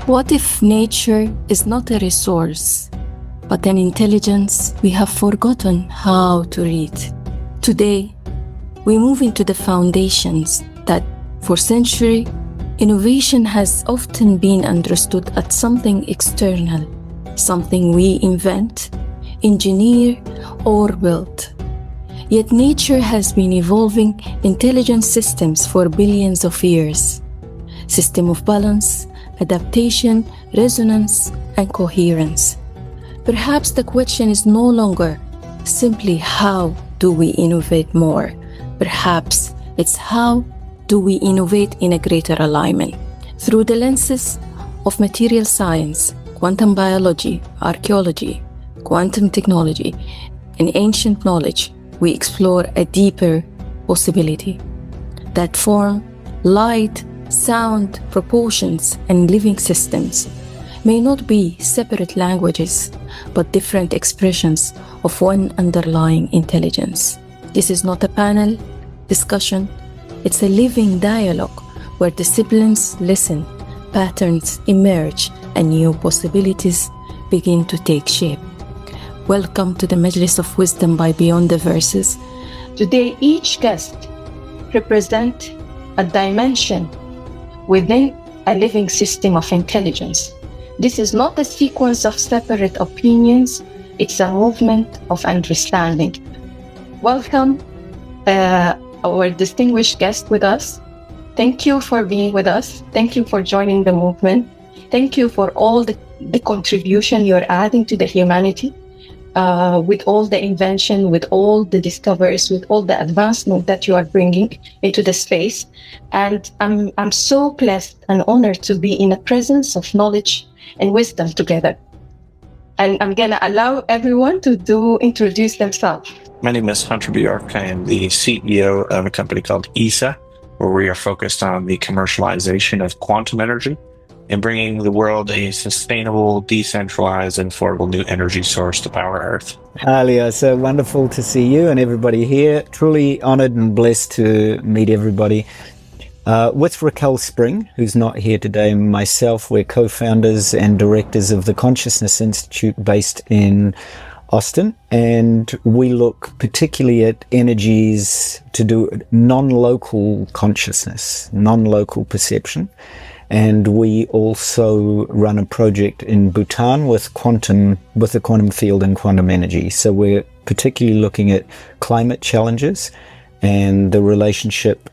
What if nature is not a resource, but an intelligence we have forgotten how to read? Today, we move into the foundations that, for centuries, innovation has often been understood as something external, something we invent, engineer, or build. Yet nature has been evolving intelligent systems for billions of years. System of balance, adaptation, resonance, and coherence. Perhaps the question is no longer simply how do we innovate more? Perhaps it's how do we innovate in a greater alignment? Through the lenses of material science, quantum biology, archaeology, quantum technology, and ancient knowledge, we explore a deeper possibility that form, light, sound, proportions, and living systems may not be separate languages, but different expressions of one underlying intelligence. This is not a panel discussion, it's a living dialogue where disciplines listen, patterns emerge, and new possibilities begin to take shape. Welcome to the Majlis of Wisdom by Beyond the Verses. Today, each guest represents a dimension within a living system of intelligence. This is not a sequence of separate opinions, it's a movement of understanding. Welcome our distinguished guest with us. Thank you for being with us. Thank you for joining the movement. Thank you for all the contribution you're adding to the humanity. With all the invention, with all the discoveries, with all the advancement that you are bringing into the space. And I'm so blessed and honored to be in the presence of knowledge and wisdom together. And I'm gonna allow everyone to introduce themselves. My name is Hunter Bjork. I am the CEO of a company called ESA, where we are focused on the commercialization of quantum energy and bringing the world a sustainable, decentralized, and affordable new energy source to power Earth. Alia, so wonderful to see you and everybody here. Truly honored and blessed to meet everybody. With Raquel Spring, who's not here today, and myself, we're co-founders and directors of the Consciousness Institute based in Austin, and we look particularly at energies to do non-local consciousness, non-local perception. And we also run a project in Bhutan with the quantum field and quantum energy. So we're particularly looking at climate challenges and the relationship,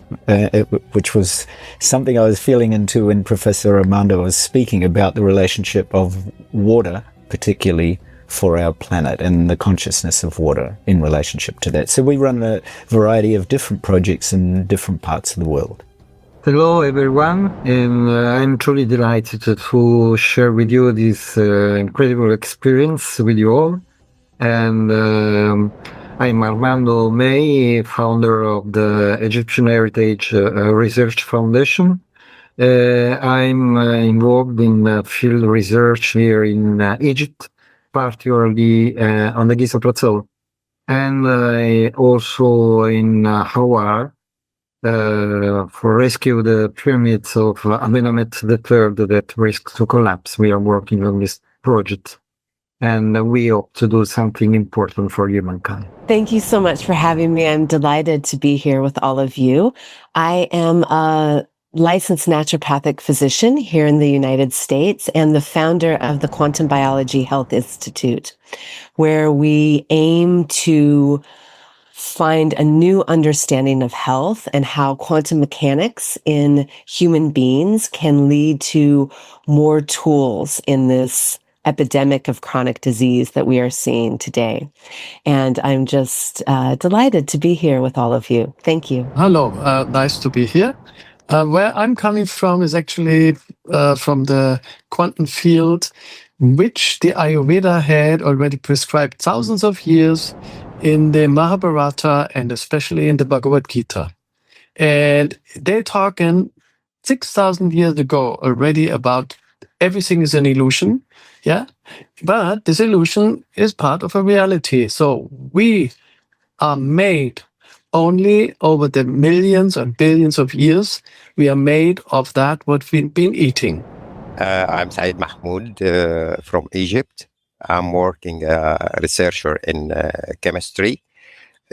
which was something I was feeling into when Professor Armando was speaking about the relationship of water, particularly for our planet and the consciousness of water in relationship to that. So we run a variety of different projects in different parts of the world. Hello everyone, and I'm truly delighted to share with you this incredible experience with you all. And I'm Armando May, founder of the Egyptian Heritage Research Foundation. I'm involved in field research here in Egypt, particularly on the Giza Plateau, and also in Hawaii. For rescue the pyramids of Amenemhet III that risk to collapse. We are working on this project, and we hope to do something important for humankind. Thank you so much for having me. I'm delighted to be here with all of you. I am a licensed naturopathic physician here in the United States and the founder of the Quantum Biology Health Institute, where we aim to find a new understanding of health and how quantum mechanics in human beings can lead to more tools in this epidemic of chronic disease that we are seeing today. And I'm just delighted to be here with all of you. Thank you. Hello, nice to be here. Where I'm coming from is actually from the quantum field, which the Ayurveda had already prescribed thousands of years in the Mahabharata and especially in the Bhagavad Gita. And they're talking 6,000 years ago already about everything is an illusion, yeah? But this illusion is part of a reality. So we are made only over the millions and billions of years, we are made of that what we've been eating. I'm Saeed Mahmoud from Egypt. I'm working researcher in chemistry,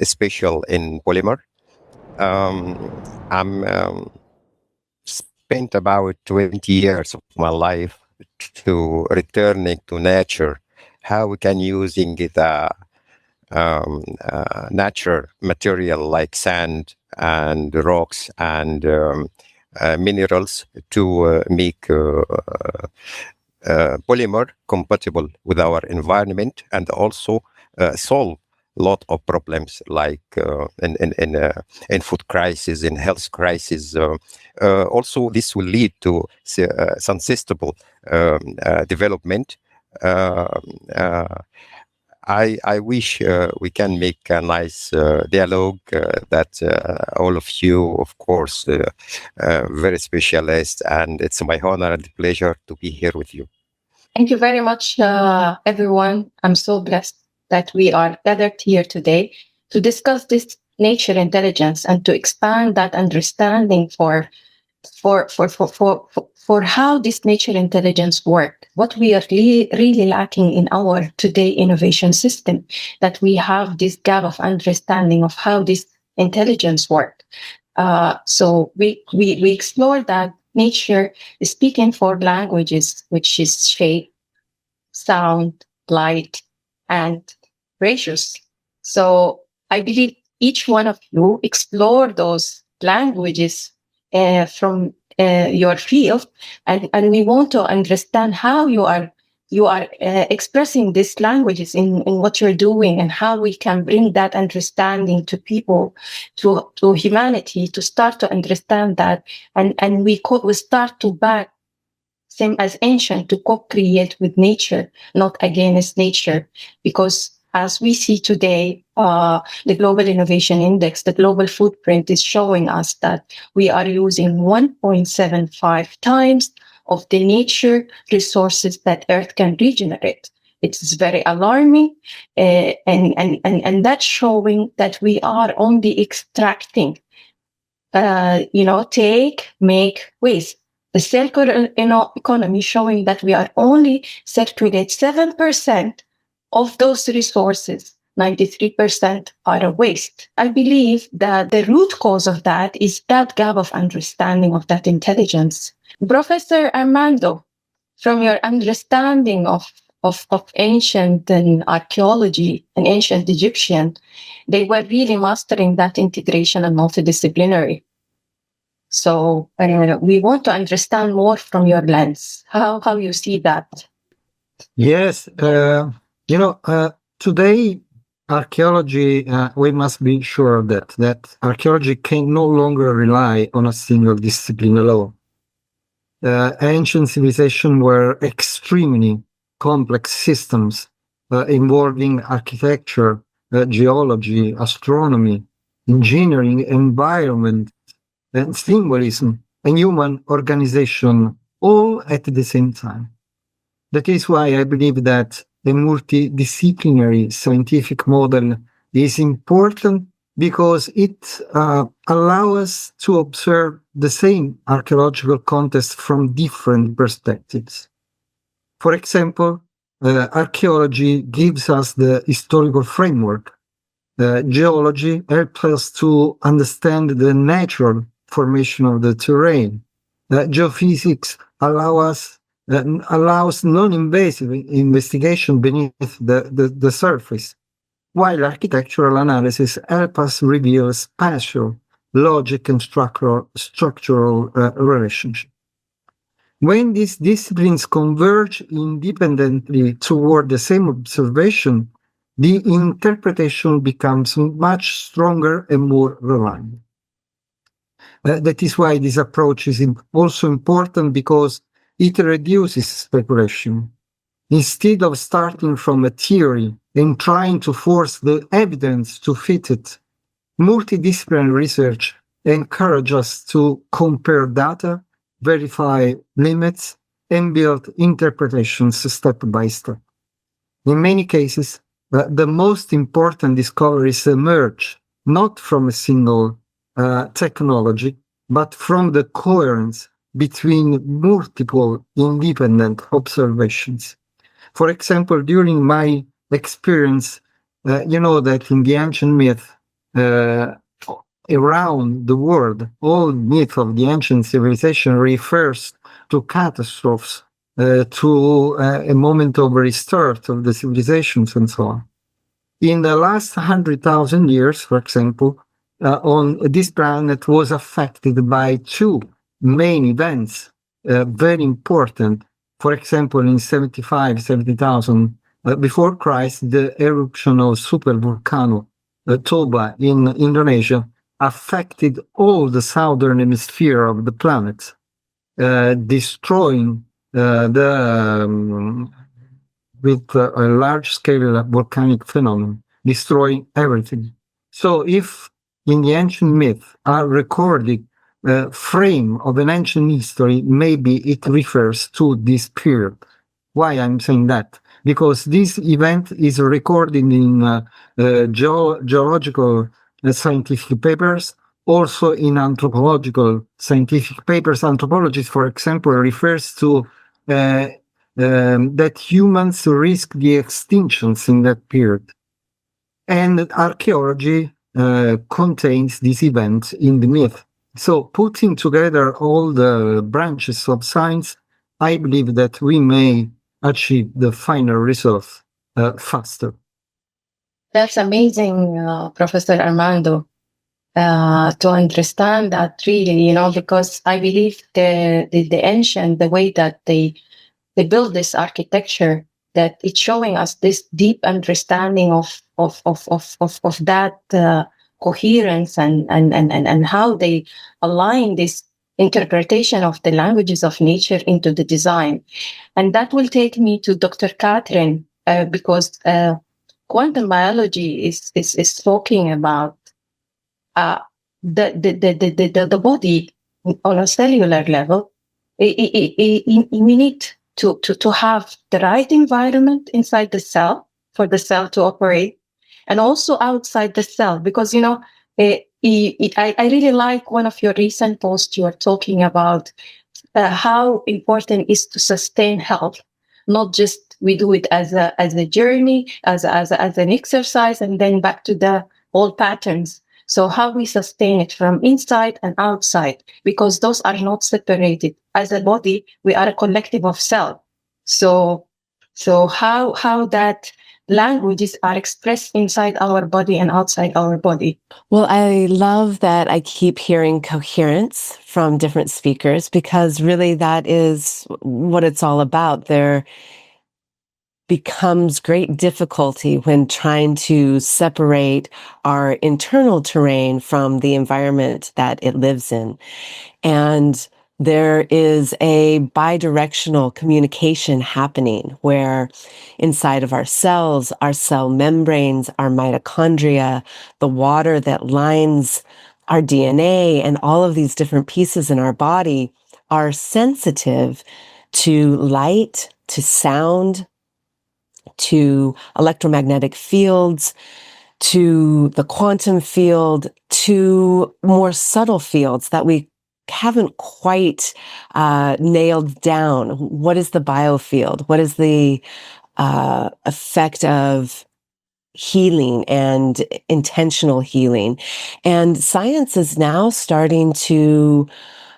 special in polymer. I'm spent about 20 years of my life to returning to nature, how we can using the natural material like sand and rocks and minerals to make polymer compatible with our environment and also solve a lot of problems like in food crisis, in health crisis. Also, this will lead to sustainable development. I wish we can make a nice dialogue that all of you, of course, very specialist, and it's my honor and pleasure to be here with you. Thank you very much, everyone. I'm so blessed that we are gathered here today to discuss this nature intelligence and to expand that understanding for how this nature intelligence work. What we are really lacking in our today innovation system, that we have this gap of understanding of how this intelligence work. So we explore that nature is speaking 4 languages, which is shape, sound, light, and ratios. So I believe each one of you explore those languages from your field, and we want to understand how you are expressing these languages in what you're doing, and how we can bring that understanding to people, to humanity, to start to understand that, and we start to back, same as ancient, to co-create with nature, not against nature. Because as we see today, the Global Innovation Index, the global footprint is showing us that we are using 1.75 times of the nature resources that Earth can regenerate. It's very alarming, and that's showing that we are only extracting, take, make, waste. The circular economy showing that we are only circulate 7% of those resources. 93% are a waste. I believe that the root cause of that is that gap of understanding of that intelligence. Professor Armando, from your understanding of ancient and archaeology and ancient Egyptian, they were really mastering that integration and multidisciplinary. So we want to understand more from your lens, how you see that. Yes, today archaeology, we must be sure that archaeology can no longer rely on a single discipline alone. Ancient civilizations were extremely complex systems involving architecture, geology, astronomy, engineering, environment, and symbolism, and human organization, all at the same time. That is why I believe that the multidisciplinary scientific model is important, because it allows us to observe the same archaeological context from different perspectives. For example, archaeology gives us the historical framework. Geology helps us to understand the natural formation of the terrain. Geophysics allows non-invasive investigation beneath the surface, while architectural analysis helps us reveal spatial, logic, and structural relationship. When these disciplines converge independently toward the same observation, the interpretation becomes much stronger and more reliable. That is why this approach is also important, because it reduces speculation. Instead of starting from a theory and trying to force the evidence to fit it, multidisciplinary research encourages us to compare data, verify limits, and build interpretations step by step. In many cases, the most important discoveries emerge not from a single technology, but from the coherence between multiple independent observations. For example, during my experience, you know that in the ancient myth, around the world, all myth of the ancient civilization refers to catastrophes, to a moment of restart of the civilizations and so on. In the last 100,000 years, for example, on this planet was affected by two main events, very important. For example, in 70,000 before Christ, the eruption of supervolcano Toba in Indonesia affected all the southern hemisphere of the planet, destroying with a large-scale volcanic phenomenon, destroying everything. So if in the ancient myth are recorded frame of an ancient history, maybe it refers to this period. Why I'm saying that? Because this event is recorded in geological scientific papers, also in anthropological scientific papers. Anthropologists, for example, refers to that humans risk the extinctions in that period. And archaeology contains this event in the myth. So putting together all the branches of science, I believe that we may achieve the final result faster. That's amazing, Professor Armando, to understand that really, because I believe the ancient, the way that they build this architecture, that it's showing us this deep understanding of that coherence and how they align this interpretation of the languages of nature into the design. And that will take me to Dr. Catherine, because quantum biology is talking about the body on a cellular level. We need to have the right environment inside the cell for the cell to operate, and also outside the cell, because I really like one of your recent posts. You are talking about how important is to sustain health, not just we do it as a journey, as an exercise, and then back to the old patterns. So how we sustain it from inside and outside, because those are not separated. As a body, we are a collective of cells. So how that languages are expressed inside our body and outside our body. Well, I love that I keep hearing coherence from different speakers, because really that is what it's all about. There becomes great difficulty when trying to separate our internal terrain from the environment that it lives in. And there is a bidirectional communication happening where inside of our cells, our cell membranes, our mitochondria, the water that lines our DNA, and all of these different pieces in our body are sensitive to light, to sound, to electromagnetic fields, to the quantum field, to more subtle fields that we haven't quite nailed down. What is the biofield? What is the effect of healing and intentional healing? And science is now starting to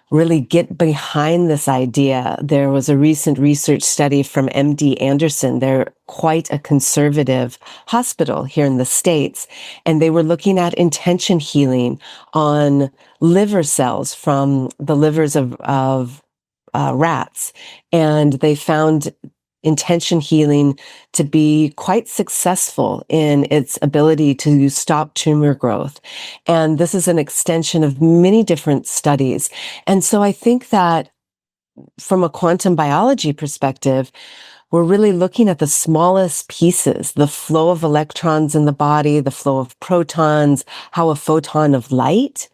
really get behind this idea. There was a recent research study from MD Anderson. They're quite a conservative hospital here in the States, and they were looking at intention healing on liver cells from the livers of rats. And they found intention healing to be quite successful in its ability to stop tumor growth. And this is an extension of many different studies. And so I think that from a quantum biology perspective, we're really looking at the smallest pieces, the flow of electrons in the body, the flow of protons, how a photon of light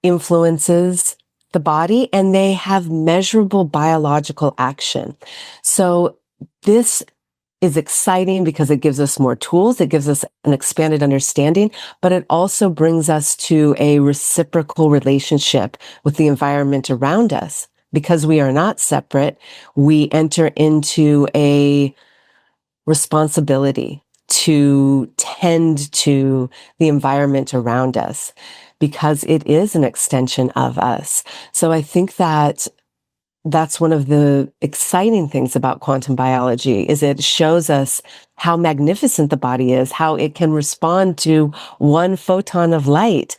influences the body, and they have measurable biological action. So this is exciting because it gives us more tools, it gives us an expanded understanding, but it also brings us to a reciprocal relationship with the environment around us. because we are not separate, we enter into a responsibility to tend to the environment around us because it is an extension of us. So I think that that's one of the exciting things about quantum biology is it shows us how magnificent the body is, how it can respond to one photon of light,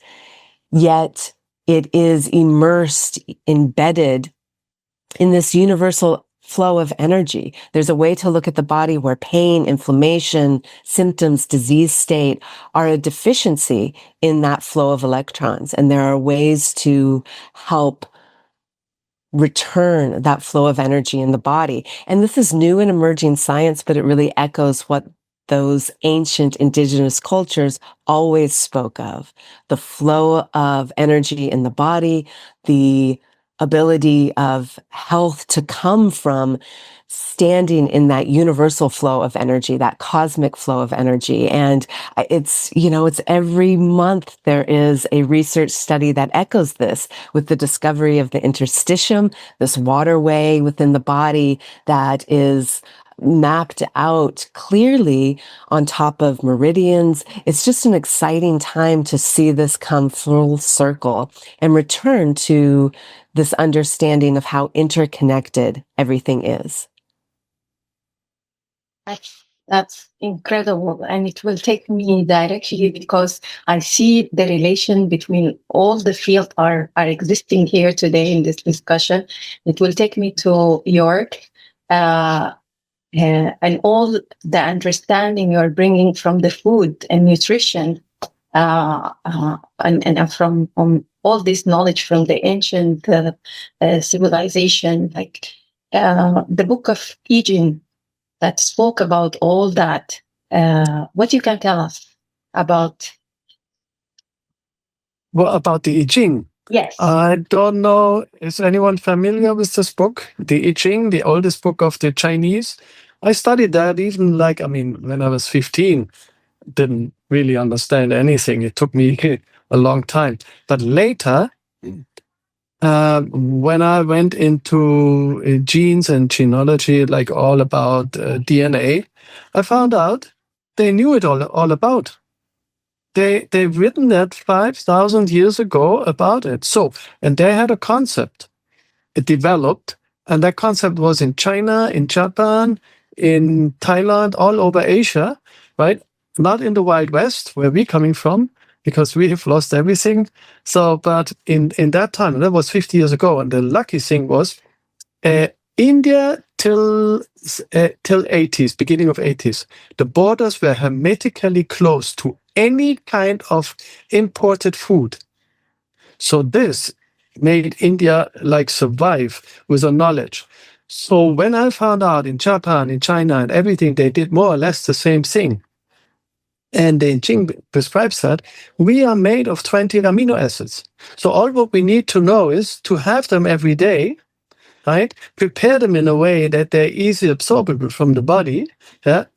yet it is immersed, embedded in this universal flow of energy. There's a way to look at the body where pain, inflammation, symptoms, disease state are a deficiency in that flow of electrons. And there are ways to help return that flow of energy in the body. And this is new and emerging science, but it really echoes what those ancient indigenous cultures always spoke of. The flow of energy in the body, the ability of health to come from standing in that universal flow of energy, that cosmic flow of energy. And it's every month there is a research study that echoes this with the discovery of the interstitium, this waterway within the body that is mapped out clearly on top of meridians. It's just an exciting time to see this come full circle and return to this understanding of how interconnected everything is. That's incredible. And it will take me directly because I see the relation between all the fields are existing here today in this discussion. It will take me to York and all the understanding you're bringing from the food and nutrition and from all this knowledge from the ancient civilization, like the book of Ijin that spoke about all that. What you can tell us about? Well, about the I Ching. Yes. I don't know. Is anyone familiar with this book? The I Ching, the oldest book of the Chinese. I studied that even when I was 15, didn't really understand anything. It took me a long time. But later, when I went into genes and genealogy, like all about DNA, I found out they knew it all about. They've written that 5,000 years ago about it. So, and they had a concept. It developed, and that concept was in China, in Japan, in Thailand, all over Asia, right? Not in the Wild West, where we're coming from, because we have lost everything. So, but in that time, that was 50 years ago, and the lucky thing was India till 80s, beginning of 80s, the borders were hermetically closed to any kind of imported food. So this made India survive with a knowledge. So when I found out in Japan, in China, and everything, they did more or less the same thing. And the I Ching prescribes that we are made of 20 amino acids. So all what we need to know is to have them every day, right? Prepare them in a way that they're easily absorbable from the body,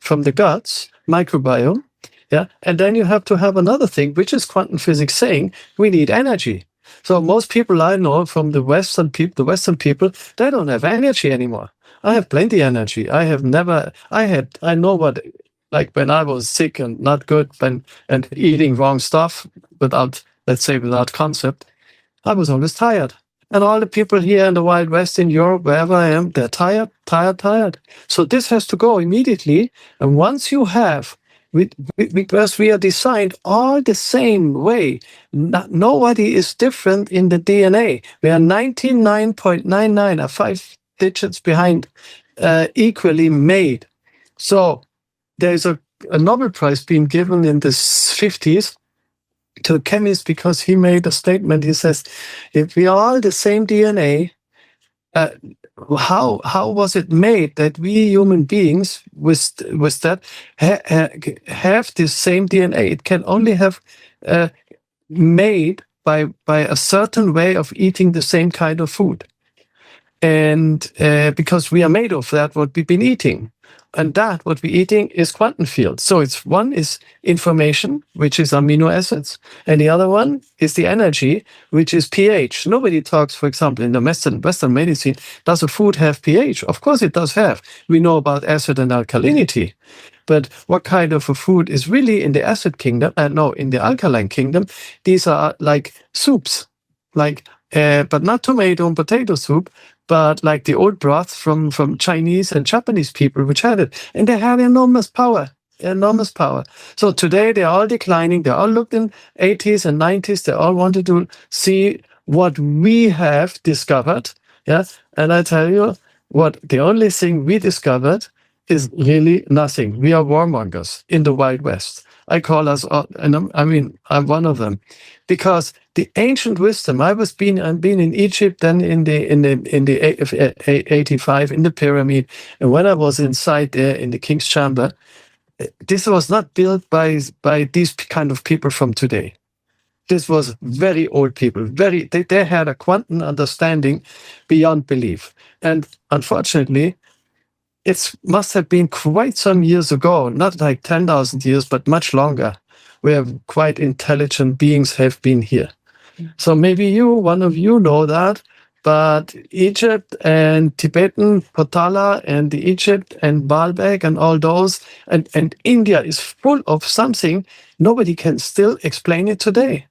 from the guts, microbiome. And then you have to have another thing, which is quantum physics saying we need energy. So most people I know from the Western people, they don't have energy anymore. I have plenty of energy. I know what, like when I was sick and not good and eating wrong stuff without concept, I was always tired. And all the people here in the Wild West, in Europe, wherever I am, they're tired. So this has to go immediately. And once you have, because we are designed all the same way, nobody is different in the DNA. We are 99.99, are 5 digits behind, equally made. So there's a Nobel Prize being given in the 50s to a chemist because he made a statement. He says, if we are all the same DNA, how was it made that we human beings with that have this same DNA? It can only have made by a certain way of eating the same kind of food. And because we are made of that, what we've been eating. And that, what we're eating, is quantum field. So it's one is information, which is amino acids, and the other one is the energy, which is pH. Nobody talks, for example, in the Western medicine, does a food have pH? Of course it does have. We know about acid and alkalinity. But what kind of a food is really in the acid kingdom? No, in the alkaline kingdom, these are like soups, like but not tomato and potato soup, but like the old broths from Chinese and Japanese people, which had it, and they had enormous power. Enormous power. So today they're all declining. They all looked in 80s and 90s. They all wanted to see what we have discovered. Yeah, and I tell you what, the only thing we discovered is really nothing. We are warmongers in the Wild West. I call us, and I'm one of them, because the ancient wisdom. I've been in Egypt, then in the 85 in the pyramid, and when I was inside there in the king's chamber, this was not built by these kind of people from today. This was very old people. They had a quantum understanding beyond belief, and unfortunately, it must have been quite some years ago, not like 10,000 years, but much longer, where quite intelligent beings have been here. So maybe one of you know that, but Egypt and Tibetan, Potala and the Egypt and Baalbek and all those, and India is full of something, nobody can still explain it today.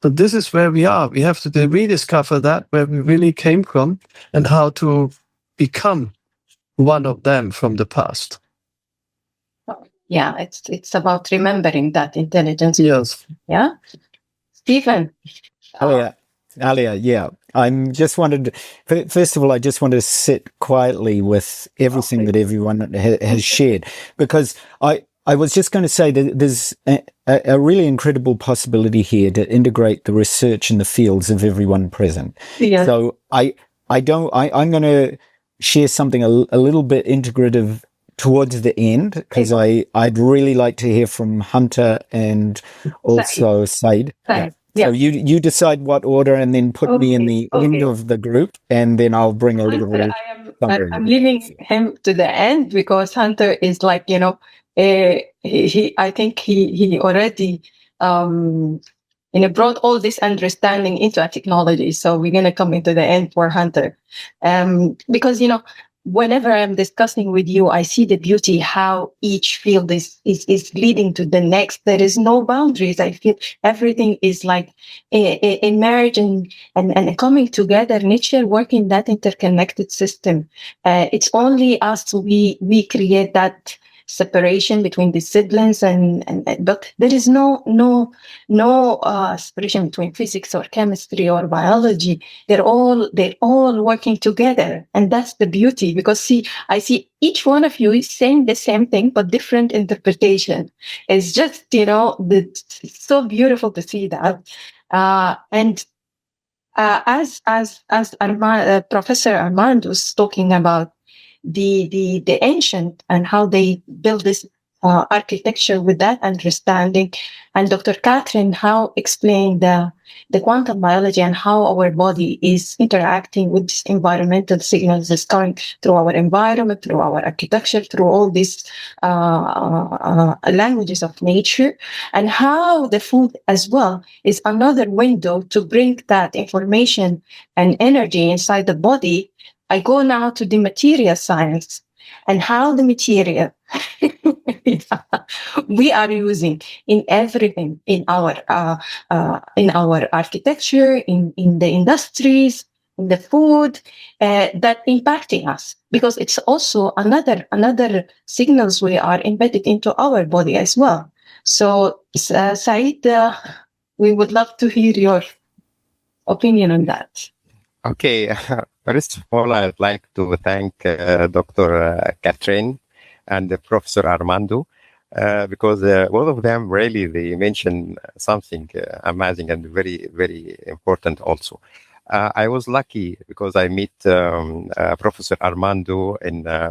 So this is where we are. We have to rediscover that, where we really came from, and how to become one of them from the past. Yeah, it's about remembering that intelligence. Yes. Yeah. Stephen. Alia, yeah. First of all, I just wanted to sit quietly with everything that everyone has shared, because I was just going to say that there's a really incredible possibility here to integrate the research in the fields of everyone present. Yeah. So I'm going to share something a little bit integrative towards the end, because I'd really like to hear from Hunter and also Said. Yeah. So you decide what order, and then put me in the end of the group, and then I'll bring a little bit. I'm leaving him to the end, because Hunter is like, I think he already brought all this understanding into our technology. So we're going to come into the end for Hunter. Because, whenever I'm discussing with you, I see the beauty, how each field is leading to the next. There is no boundaries. I feel everything is like emerging and coming together. Nature working that interconnected system. It's only us, we create that separation between disciplines, but there is no separation between physics or chemistry or biology. They're all working together, and that's the beauty. Because I see each one of you is saying the same thing but different interpretation. It's just it's so beautiful to see that. As Professor Armando is talking about the ancient and how they build this architecture with that understanding, and Dr. Catherine how explained the quantum biology and how our body is interacting with this environmental signals that's coming through our environment, through our architecture, through all these languages of nature, and how the food as well is another window to bring that information and energy inside the body. I go now to the material science and how the material we are using in everything, in our architecture, in the industries, in the food, that impacting us, because it's also another signals we are embedded into our body as well. So, Said, we would love to hear your opinion on that. Okay. First of all, I'd like to thank Dr. Catherine and Professor Armando, because both of them really, they mentioned something amazing and very, very important also. I was lucky because I met Professor Armando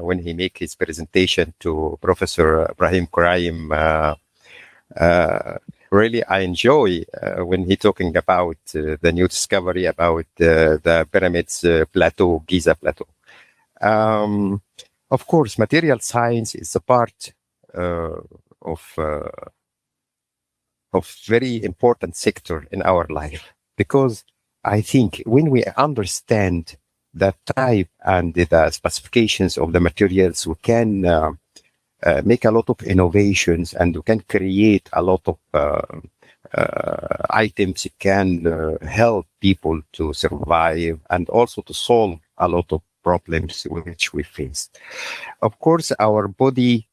when he made his presentation to Professor Ibrahim Kuraim really I enjoy when he talking about the new discovery about the pyramids plateau, Giza plateau. Of course, material science is a part of very important sector in our life, because I think when we understand the type and the specifications of the materials, we can make a lot of innovations, and we can create a lot of items that can help people to survive and also to solve a lot of problems which we face. Of course, our body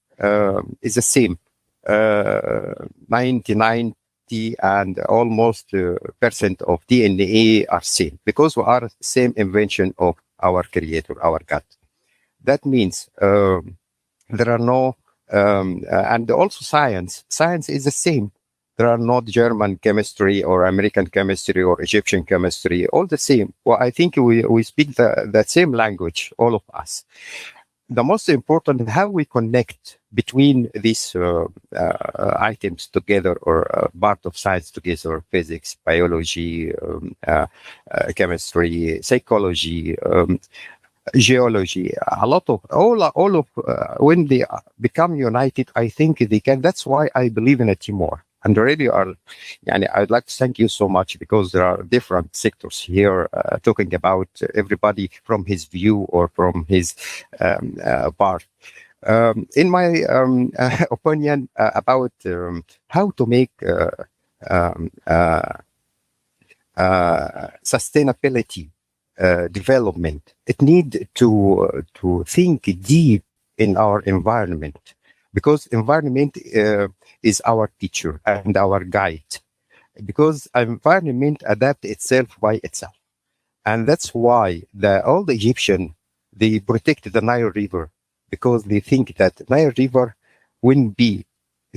is the same. 90 and almost percent of DNA are same, because we are same invention of our creator, our God. That means there are no and also science is the same. There are not German chemistry or American chemistry or Egyptian chemistry, all the same. Well, I think we speak the same language, all of us. The most important is how we connect between these items together, or part of science together: physics, biology, chemistry, psychology, geology. A lot of all of when they become united, I think they can. That's why I believe in a teamwork. And really, and I'd like to thank you so much, because there are different sectors here talking about everybody from his view or from his part. In my opinion about how to make sustainability development, it need to think deep in our environment, because environment is our teacher and our guide, because environment adapt itself by itself. And that's why all the Egyptian, they protect the Nile River, because they think that Nile River wouldn't be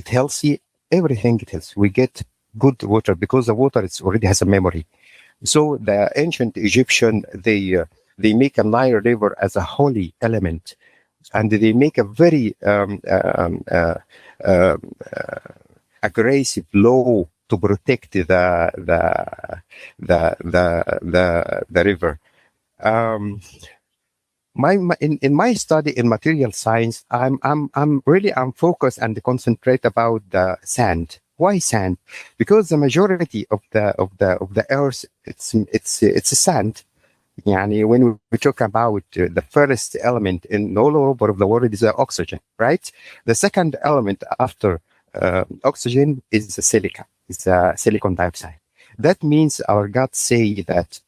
healthy, everything is healthy. We get good water because the water already has a memory. So the ancient Egyptian, they make a Nile River as a holy element, and they make a very aggressive law to protect the river. In my study in material science, I'm really focused and concentrate about the sand. Why sand? Because the majority of the earth, it's a sand. Yani when we talk about the first element in all over the world is oxygen, right? The second element after oxygen is the silica, it's silicon dioxide. That means our God say that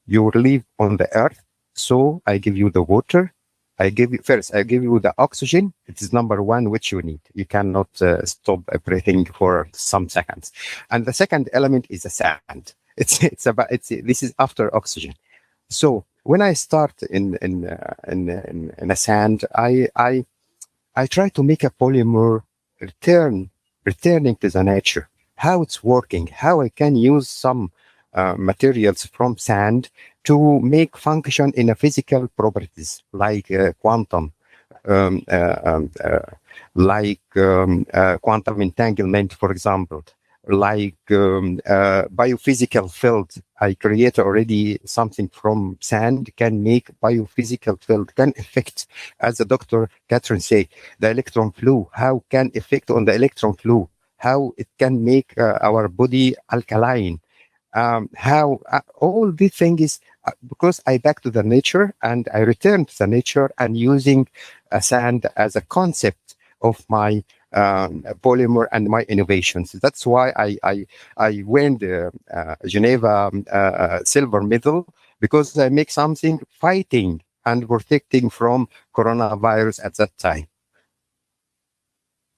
you will live on the earth, so I give you the water. I give you the oxygen. It is number one, which you need. You cannot stop breathing for some seconds. And the second element is the sand. This is after oxygen. So when I start in a sand, I try to make a polymer returning to the nature, how it's working, how I can use some materials from sand to make function in a physical properties like quantum, like quantum entanglement, for example, like biophysical field. I create already something from sand, can make biophysical field, can affect, as the Dr. Catherine say, the electron flow, how can affect on the electron flow, how it can make our body alkaline, how all these things is because I back to the nature and I return to the nature and using sand as a concept of my polymer and my innovations. That's why I win the Geneva silver medal, because I make something fighting and protecting from coronavirus at that time.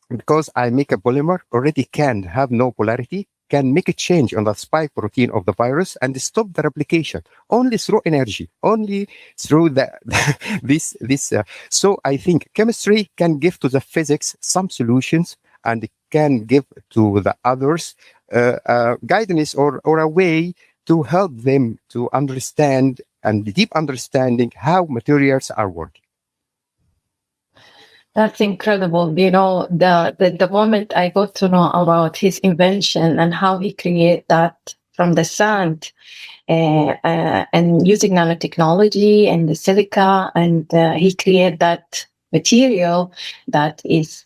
Because I make a polymer already can have no polarity, can make a change on the spike protein of the virus and stop the replication only through energy, only through this. So I think chemistry can give to the physics some solutions and can give to the others guidance or a way to help them to understand and deep understanding how materials are working. That's incredible. You know, the moment I got to know about his invention and how he created that from the sand, and using nanotechnology and the silica, and he created that material that is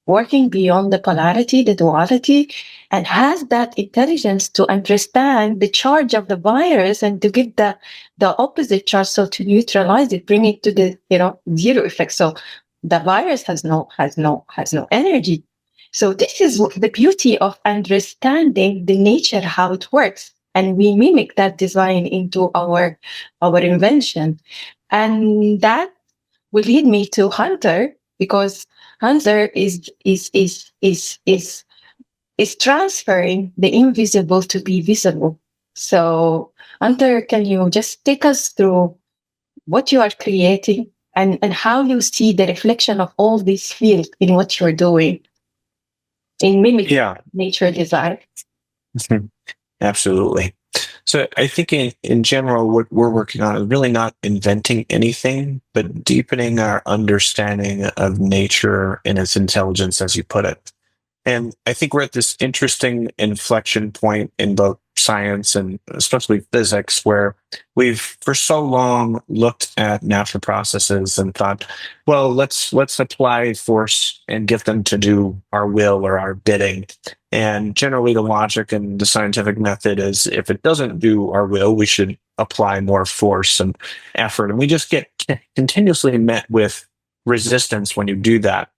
working beyond the polarity, the duality, and has that intelligence to understand the charge of the virus and to give the opposite charge, so to neutralize it, bring it to the zero effect. So the virus has no energy. So this is the beauty of understanding the nature, how it works, and we mimic that design into our invention, and that will lead me to Hunter, because Hunter is transferring the invisible to be visible. So Hunter, can you just take us through what you are creating and how you see the reflection of all this field in what you're doing in mimicking nature design? Absolutely. So I think in general, what we're working on is really not inventing anything, but deepening our understanding of nature and its intelligence, as you put it. And I think we're at this interesting inflection point in both science and especially physics, where we've for so long looked at natural processes and thought, well, let's apply force and get them to do our will or our bidding. And generally the logic and the scientific method is, if it doesn't do our will, we should apply more force and effort. And we just get continuously met with resistance when you do that,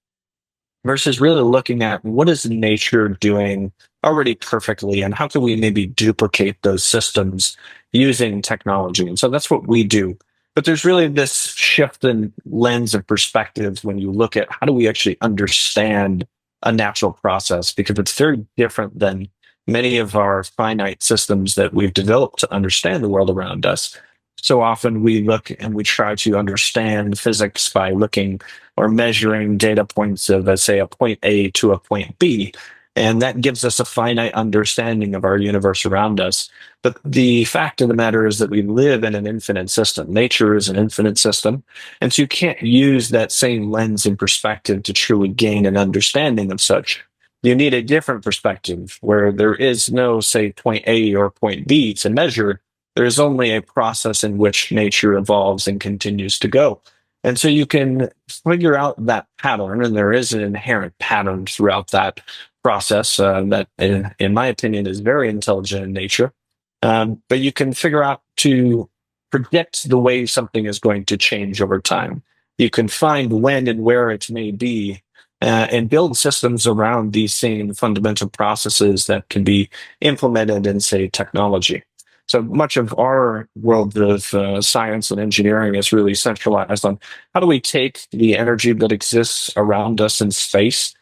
versus really looking at what is nature doing already perfectly and how can we maybe duplicate those systems using technology. And so that's what we do. But there's really this shift in lens of perspectives when you look at how do we actually understand a natural process, because it's very different than many of our finite systems that we've developed to understand the world around us. So often we look and we try to understand physics by looking or measuring data points of, let's say, a point A to a point B. And that gives us a finite understanding of our universe around us. But the fact of the matter is that we live in an infinite system. Nature is an infinite system. And so you can't use that same lens and perspective to truly gain an understanding of such. You need a different perspective where there is no, say, point A or point B to measure. There is only a process in which nature evolves and continues to go. And so you can figure out that pattern, and there is an inherent pattern throughout that process that, in my opinion, is very intelligent in nature. But you can figure out to predict the way something is going to change over time. You can find when and where it may be, and build systems around these same fundamental processes that can be implemented in, say, technology. So much of our world of science and engineering is really centralized on how do we take the energy that exists around us in space.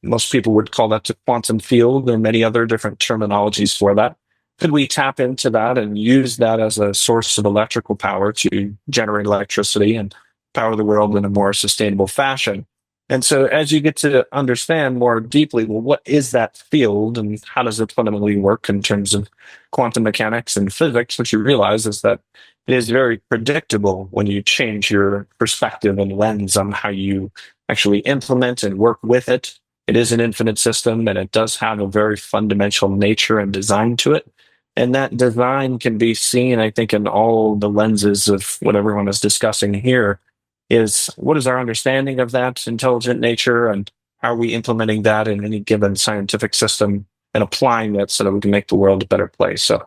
Most people would call that the quantum field. There are many other different terminologies for that. Could we tap into that and use that as a source of electrical power to generate electricity and power the world in a more sustainable fashion? And so as you get to understand more deeply, well, what is that field and how does it fundamentally work in terms of quantum mechanics and physics, what you realize is that it is very predictable when you change your perspective and lens on how you actually implement and work with it. It is an infinite system, and it does have a very fundamental nature and design to it. And that design can be seen, I think, in all the lenses of what everyone is discussing here. Is what is our understanding of that intelligent nature, and how are we implementing that in any given scientific system and applying that so that we can make the world a better place. So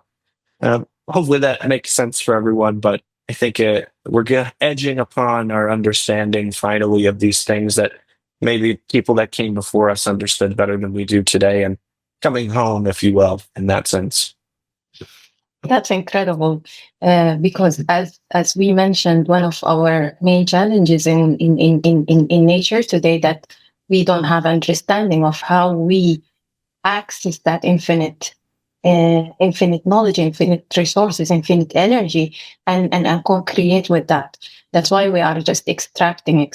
hopefully that makes sense for everyone, but I think we're edging upon our understanding finally of these things that maybe people that came before us understood better than we do today, and coming home, if you will, in that sense. That's incredible, because as we mentioned, one of our main challenges in nature today, that we don't have understanding of how we access that infinite knowledge, infinite resources, infinite energy, and co-create with that. That's why we are just extracting,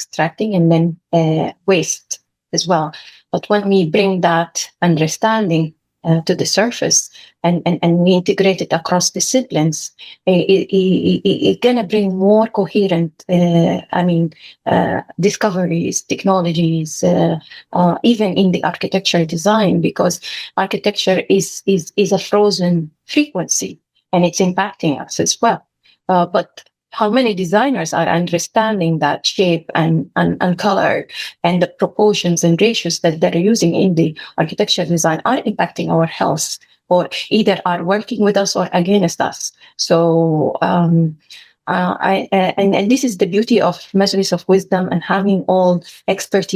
and then waste as well. But when we bring that understanding to the surface, and we integrate it across disciplines, it's going to bring more coherent, discoveries, technologies, even in the architecture design, because architecture is a frozen frequency, and it's impacting us as well. But how many designers are understanding that shape and color and the proportions and ratios that they're using in the architecture design are impacting our health, or either are working with us or against us. So and this is the beauty of Majlis of Wisdom, and having all experts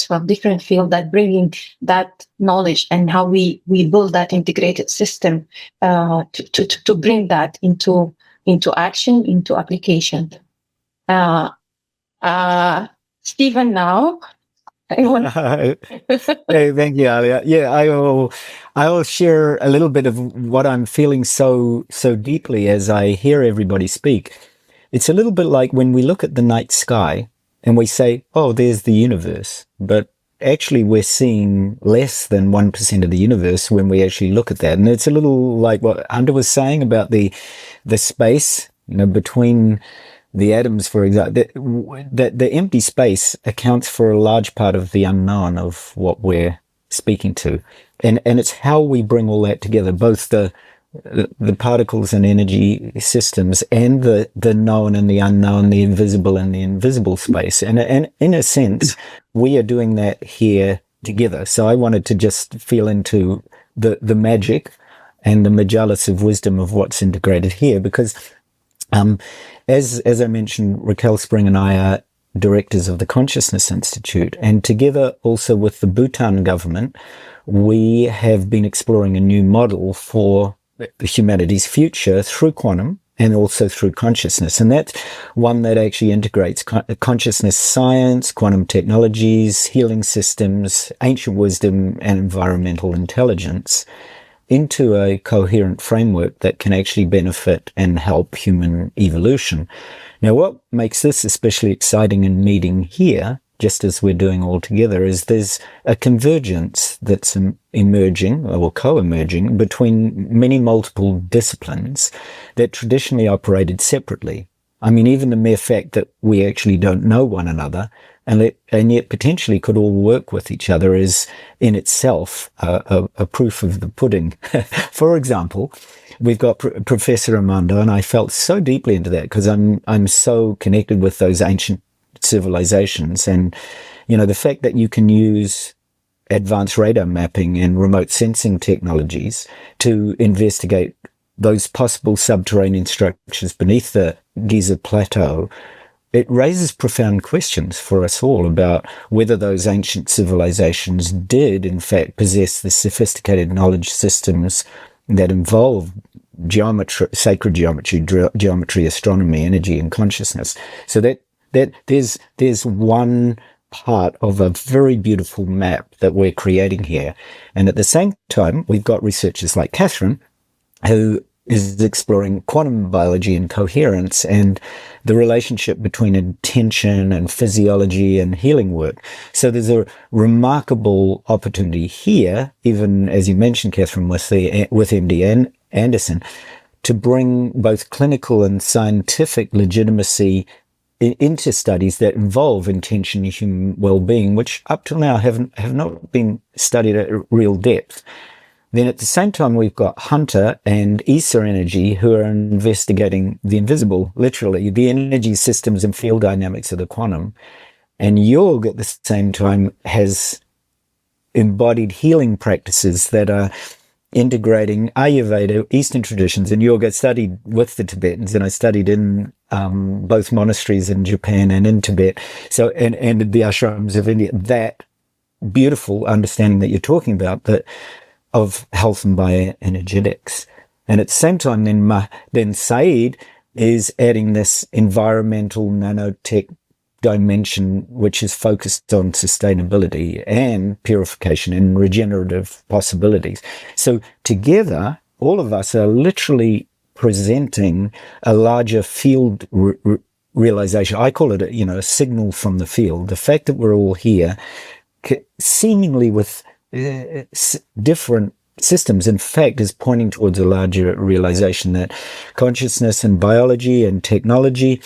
from different fields that bringing that knowledge and how we build that integrated system to bring that into action, into application. Stephen, now. Hey, thank you, Alia. Yeah, I will share a little bit of what I'm feeling so deeply as I hear everybody speak. It's a little bit like when we look at the night sky and we say, "Oh, there's the universe," but actually we're seeing less than 1% of the universe when we actually look at that. And it's a little like what Hunter was saying about the space, between the atoms, for example, that the empty space accounts for a large part of the unknown of what we're speaking to. And it's how we bring all that together, both the particles and energy systems, and the known and the unknown, the invisible and the invisible space. And in a sense, we are doing that here together. So I wanted to just feel into the magic and the Majlis of Wisdom of what's integrated here, because as I mentioned, Raquel Spring and I are directors of the Consciousness Institute, and together also with the Bhutan government, we have been exploring a new model for humanity's future through quantum and also through consciousness. And that's one that actually integrates consciousness science, quantum technologies, healing systems, ancient wisdom, and environmental intelligence into a coherent framework that can actually benefit and help human evolution. Now, what makes this especially exciting in meeting here, just as we're doing all together, is there's a convergence that's emerging or co-emerging between many multiple disciplines that traditionally operated separately. I mean, even the mere fact that we actually don't know one another and yet potentially could all work with each other is in itself a proof of the pudding. For example, we've got Professor Armando, and I felt so deeply into that because I'm so connected with those ancient civilizations, and the fact that you can use advanced radar mapping and remote sensing technologies to investigate those possible subterranean structures beneath the Giza Plateau, it raises profound questions for us all about whether those ancient civilizations did, in fact, possess the sophisticated knowledge systems that involve geometry, sacred geometry, astronomy, energy, and consciousness. So that there's one part of a very beautiful map that we're creating here. And at the same time, we've got researchers like Catherine, who is exploring quantum biology and coherence and the relationship between intention and physiology and healing work. So there's a remarkable opportunity here, even as you mentioned, Catherine, with MD Anderson, to bring both clinical and scientific legitimacy into studies that involve intention and human well-being, which up till now have not been studied at real depth. Then at the same time, we've got Hunter and Isa Energy, who are investigating the invisible, literally, the energy systems and field dynamics of the quantum. And Jorg, at the same time, has embodied healing practices that are integrating Ayurveda, Eastern traditions. And Jorg, I studied with the Tibetans, and I studied in both monasteries in Japan and in Tibet, so and the ashrams of India. That beautiful understanding that you're talking about, that of health and bioenergetics. And at the same time, then Saeed is adding this environmental nanotech dimension, which is focused on sustainability and purification and regenerative possibilities. So together, all of us are literally presenting a larger field realization. I call it a signal from the field. The fact that we're all here, seemingly with different systems, in fact, is pointing towards a larger realization that consciousness and biology and technology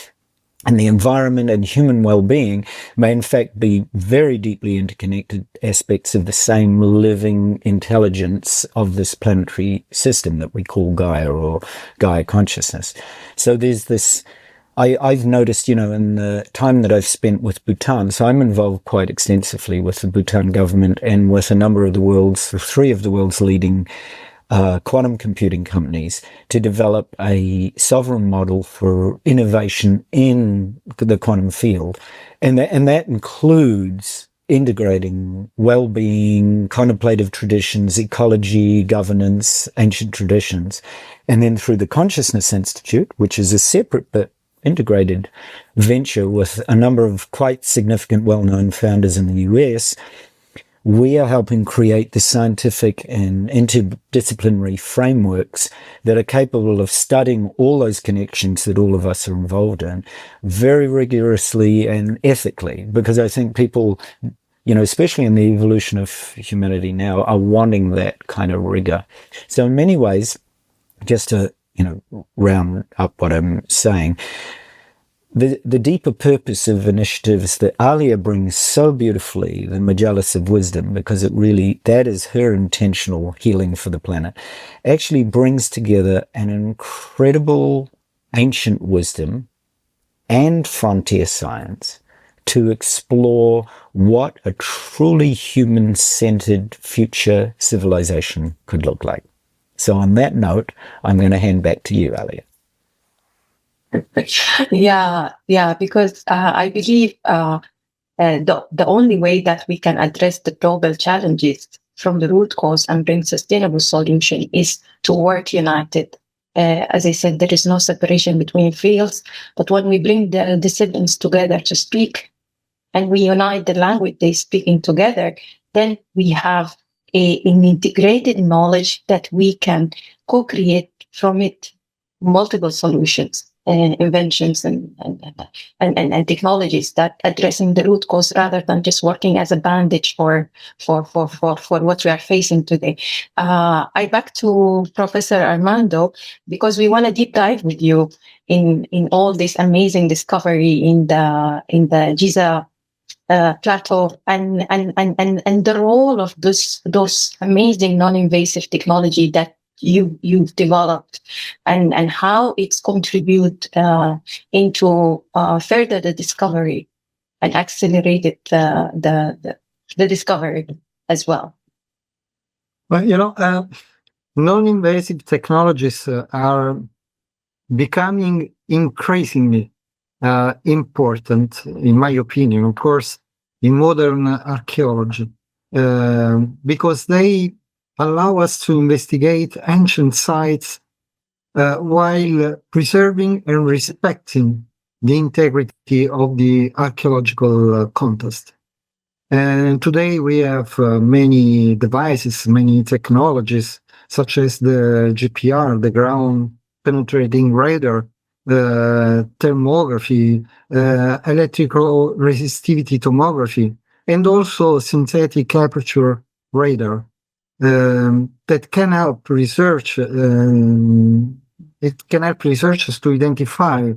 and the environment and human well-being may in fact be very deeply interconnected aspects of the same living intelligence of this planetary system that we call Gaia or Gaia consciousness. So there's this, I've noticed, in the time that I've spent with Bhutan, so I'm involved quite extensively with the Bhutan government and with a number of three of the world's leading quantum computing companies to develop a sovereign model for innovation in the quantum field. And that includes integrating well-being, contemplative traditions, ecology, governance, ancient traditions. And then through the Consciousness Institute, which is a separate but integrated venture with a number of quite significant well-known founders in the US, we are helping create the scientific and interdisciplinary frameworks that are capable of studying all those connections that all of us are involved in very rigorously and ethically, because I think people, especially in the evolution of humanity now, are wanting that kind of rigor. So in many ways, just to, round up what I'm saying, the deeper purpose of initiatives that Alia brings so beautifully, the Majlis of Wisdom, because that is her intentional healing for the planet, actually brings together an incredible ancient wisdom and frontier science to explore what a truly human-centered future civilization could look like. So on that note, I'm going to hand back to you, Alia. Yeah, because I believe the only way that we can address the global challenges from the root cause and bring sustainable solution is to work united. As I said, there is no separation between fields, but when we bring the disciplines together to speak and we unite the language they're speaking together, then we have an integrated knowledge that we can co-create from it multiple solutions. Inventions and technologies that addressing the root cause rather than just working as a bandage for what we are facing today. I back to Professor Armando because we want to deep dive with you in all this amazing discovery in the Giza plateau and the role of those amazing non-invasive technology that you've developed and how it's contribute into further the discovery and accelerated the discovery as well. Well, non-invasive technologies are becoming increasingly important, in my opinion, of course, in modern archaeology, because they allow us to investigate ancient sites while preserving and respecting the integrity of the archaeological context. And today we have many devices, many technologies, such as the GPR, the ground penetrating radar, thermography, electrical resistivity tomography, and also synthetic aperture radar. That can help research. It can help researchers to identify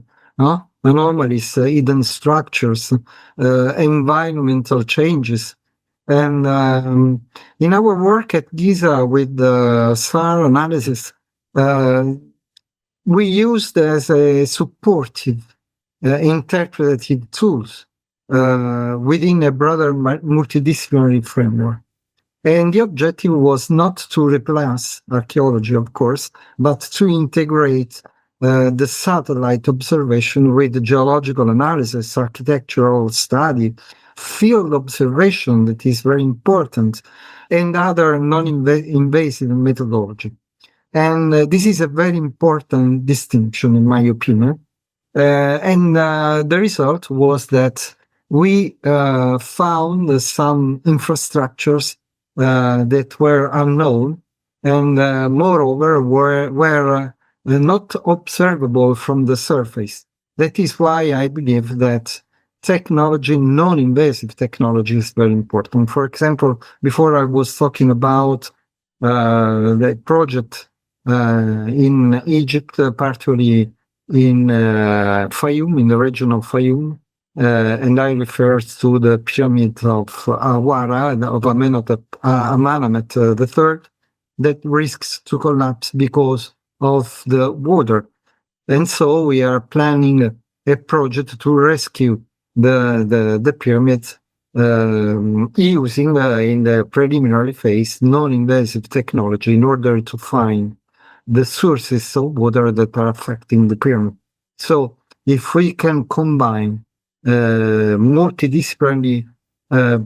anomalies, hidden structures, environmental changes. And in our work at Giza with the SAR analysis, we used as a supportive, interpretative tools within a broader multidisciplinary framework. And the objective was not to replace archaeology, of course, but to integrate the satellite observation with geological analysis, architectural study, field observation, that is very important, and other non-invasive methodology. And this is a very important distinction, in my opinion. And the result was that we found some infrastructures that were unknown and moreover were not observable from the surface. That is why I believe that technology, non-invasive technology is very important. For example, before I was talking about the project in Egypt, partially in Fayum, in the region of Fayum, and I refer to the pyramid of Awara, of Amenemhet III, that risks to collapse because of the water. And so we are planning a project to rescue the pyramids using in the preliminary phase non-invasive technology in order to find the sources of water that are affecting the pyramid. So if we can combine multidisciplinary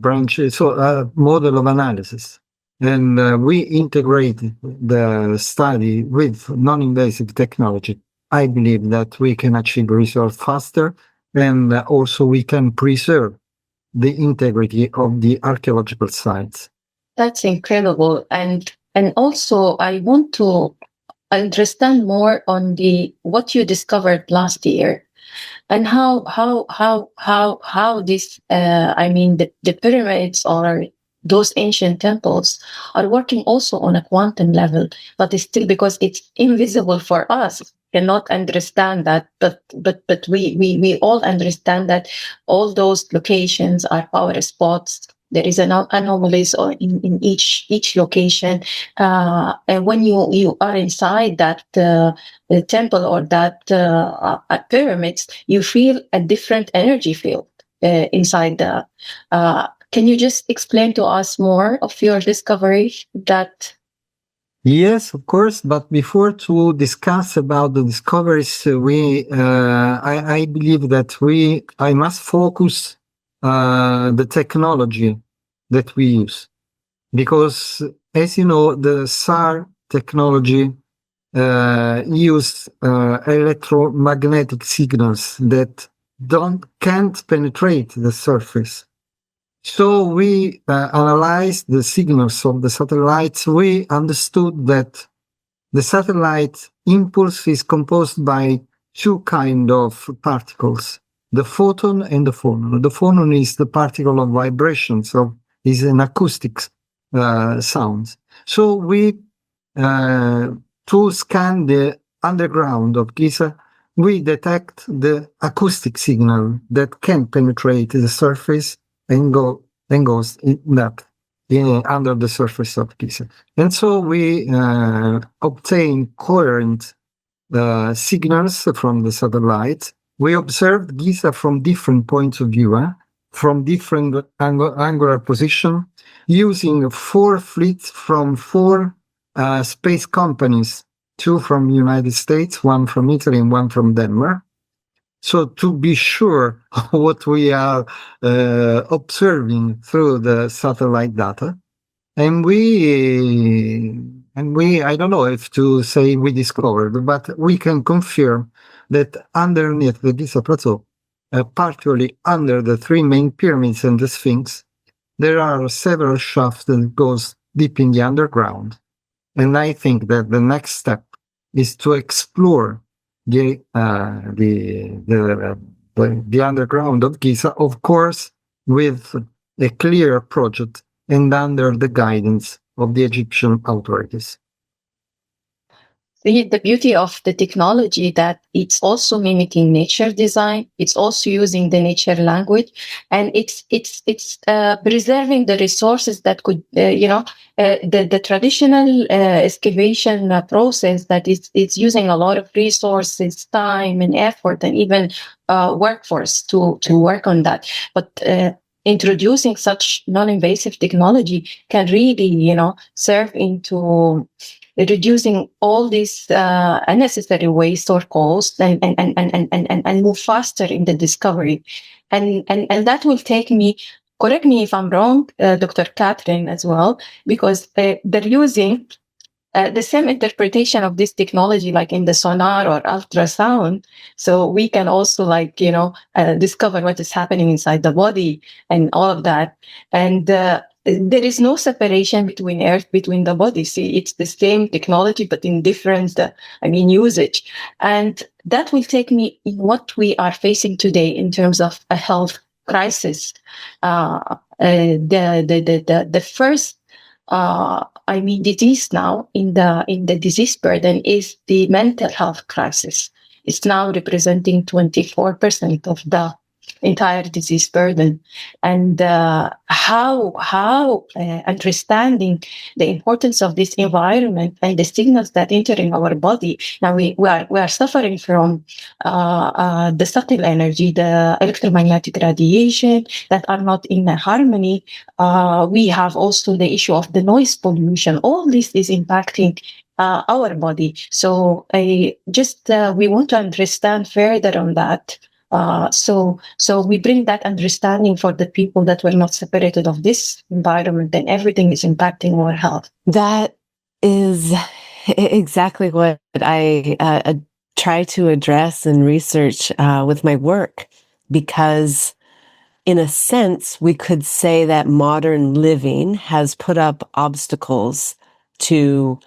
branches, so model of analysis, and we integrate the study with non-invasive technology, I believe that we can achieve results faster, and also we can preserve the integrity of the archaeological sites. That's incredible. And also I want to understand more on what you discovered last year and how this the pyramids or those ancient temples are working also on a quantum level, but it's still, because it's invisible for us, cannot understand that, but we all understand that all those locations are power spots. There is an anomalies in each location, and when you are inside that the temple or that pyramids, you feel a different energy field inside the. Can you just explain to us more of your discovery? Yes, of course. But before to discuss about the discoveries, I believe that I must focus the technology that we use, because as you know, the SAR technology use electromagnetic signals that can't penetrate the surface. So we analyzed the signals of the satellites. We understood that the satellite impulse is composed by two kinds of particles, the photon and the phonon. The phonon is the particle of vibration, so is an acoustic sound. So we, to scan the underground of Giza, we detect the acoustic signal that can penetrate the surface and goes in depth under the surface of Giza. And so we obtain coherent signals from the satellite. We observed Giza from different points of view, from different angular position, using 4 fleets from 4 space companies, 2 from the United States, 1 from Italy, and 1 from Denmark. So to be sure what we are observing through the satellite data, and we, I don't know if to say we discovered, but we can confirm that underneath the Giza Plateau, partially under the 3 main pyramids and the Sphinx, there are several shafts that goes deep in the underground. And I think that the next step is to explore the underground of Giza, of course, with a clear project and under the guidance of the Egyptian authorities. The beauty of the technology, that it's also mimicking nature design. It's also using the nature language, and it's preserving the resources that could, the traditional excavation process that it's using a lot of resources, time, and effort, and even workforce to work on that. But introducing such non-invasive technology can really, serve into reducing all these unnecessary waste or cost, and move faster in the discovery. And that will take me, correct me if I'm wrong, Dr. Catherine, as well, because they're using the same interpretation of this technology, like in the sonar or ultrasound. So we can also discover what is happening inside the body and all of that. And there is no separation between the bodies. See, it's the same technology, but in different, usage. And that will take me in what we are facing today in terms of a health crisis. The first, disease now in the disease burden is the mental health crisis. It's now representing 24% of the entire disease burden. And how understanding the importance of this environment and the signals that enter in our body. Now we are suffering from the subtle energy, the electromagnetic radiation that are not in harmony. We have also the issue of the noise pollution. All this is impacting our body. So we want to understand further on that. So we bring that understanding for the people that were not separated of this environment, and everything is impacting our health. That is exactly what I try to address and research with my work, because in a sense, we could say that modern living has put up obstacles to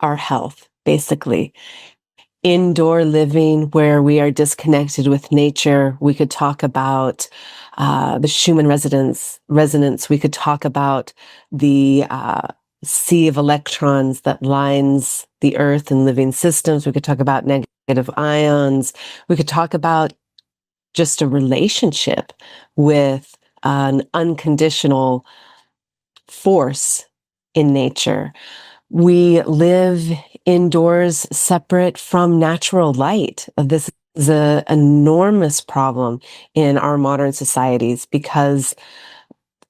our health, basically. Indoor living, where we are disconnected with nature. We could talk about the Schumann resonance. We could talk about the sea of electrons that lines the earth and living systems. We could talk about negative ions. We could talk about just a relationship with an unconditional force in nature. We live indoors separate from natural light. This is an enormous problem in our modern societies, because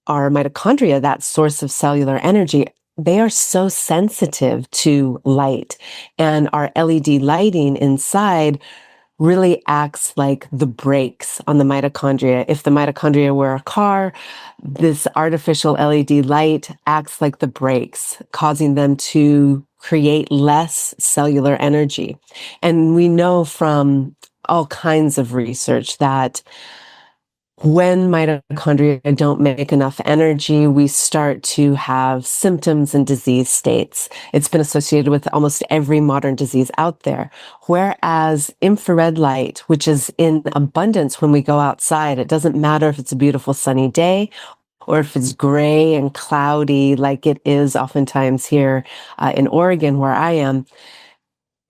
our mitochondria, that source of cellular energy, they are so sensitive to light. And our LED lighting inside really acts like the brakes on the mitochondria. If the mitochondria were a car, this artificial LED light acts like the brakes, causing them to create less cellular energy. And we know from all kinds of research that when mitochondria don't make enough energy, we start to have symptoms and disease states. It's been associated with almost every modern disease out there. Whereas infrared light, which is in abundance when we go outside, it doesn't matter if it's a beautiful sunny day or if it's gray and cloudy like it is oftentimes here in Oregon, where I am.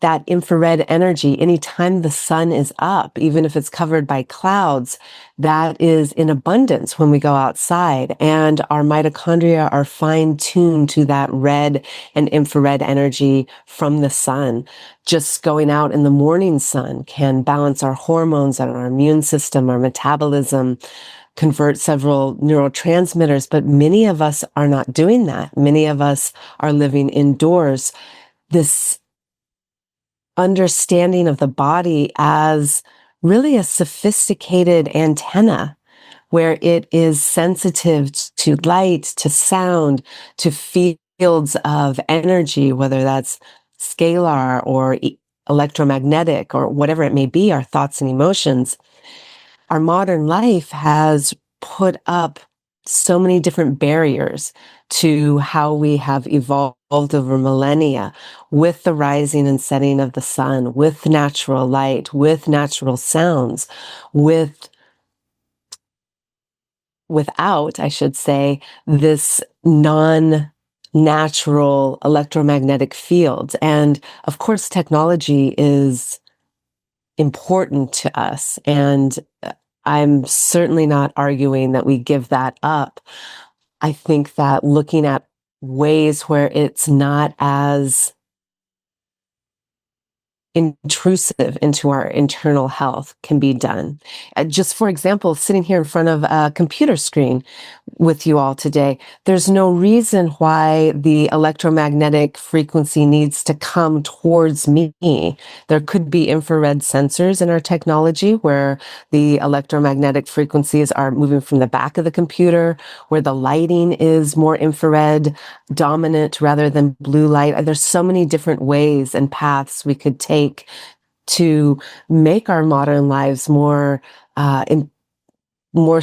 That infrared energy, anytime the sun is up, even if it's covered by clouds, that is in abundance when we go outside. And our mitochondria are fine-tuned to that red and infrared energy from the sun. Just going out in the morning sun can balance our hormones and our immune system, our metabolism, convert several neurotransmitters. But many of us are not doing that. Many of us are living indoors. This understanding of the body as really a sophisticated antenna, where it is sensitive to light, to sound, to fields of energy, whether that's scalar or electromagnetic or whatever it may be, our thoughts and emotions. Our modern life has put up so many different barriers to how we have evolved over millennia, with the rising and setting of the sun, with natural light, with natural sounds, without, I should say, this non-natural electromagnetic fields. And of course, technology is important to us, and I'm certainly not arguing that we give that up. I think that looking at ways where it's not as intrusive into our internal health can be done. Just for example, sitting here in front of a computer screen with you all today, there's no reason why the electromagnetic frequency needs to come towards me. There could be infrared sensors in our technology where the electromagnetic frequencies are moving from the back of the computer, where the lighting is more infrared dominant rather than blue light. There's so many different ways and paths we could take to make our modern lives more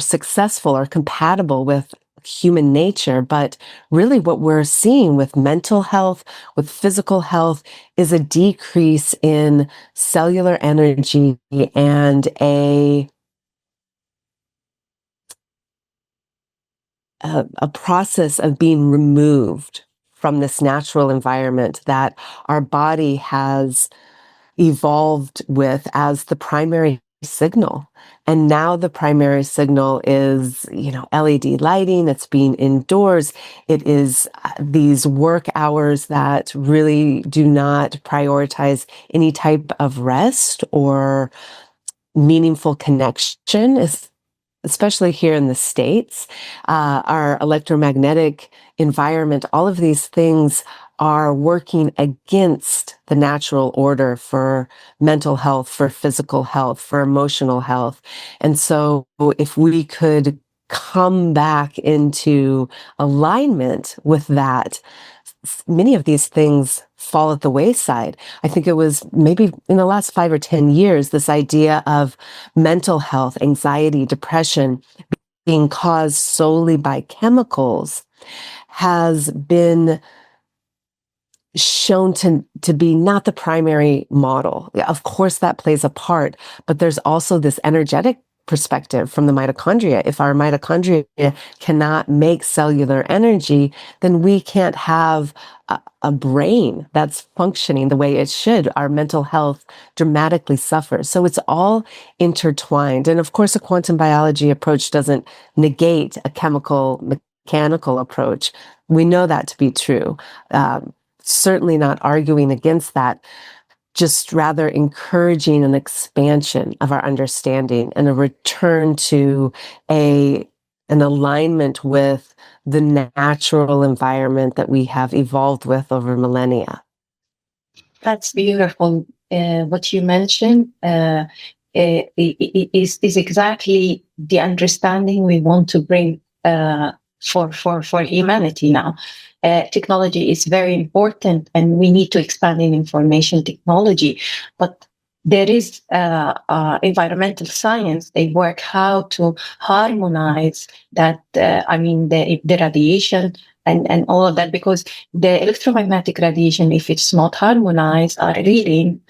successful or compatible with human nature. But really what we're seeing with mental health, with physical health, is a decrease in cellular energy and a a process of being removed from this natural environment that our body has evolved with as the primary signal. And now the primary signal is, LED lighting, it's being indoors. It is these work hours that really do not prioritize any type of rest or meaningful connection, especially here in the States. Our electromagnetic environment, all of these things are working against the natural order for mental health, for physical health, for emotional health. And so if we could come back into alignment with that, many of these things fall at the wayside. I think it was maybe in the last 5 or 10 years, this idea of mental health, anxiety, depression being caused solely by chemicals has been shown to be not the primary model. Of course, that plays a part, but there's also this energetic perspective from the mitochondria. If our mitochondria cannot make cellular energy, then we can't have a brain that's functioning the way it should. Our mental health dramatically suffers. So it's all intertwined. And of course, a quantum biology approach doesn't negate a mechanical approach. We know that to be true. Certainly not arguing against that, just rather encouraging an expansion of our understanding and a return to an alignment with the natural environment that we have evolved with over millennia. That's beautiful. What you mentioned is exactly the understanding we want to bring for humanity now. Technology is very important, and we need to expand in information technology. But there is environmental science. They work how to harmonize that. The radiation and all of that, because the electromagnetic radiation, if it's not harmonized, are really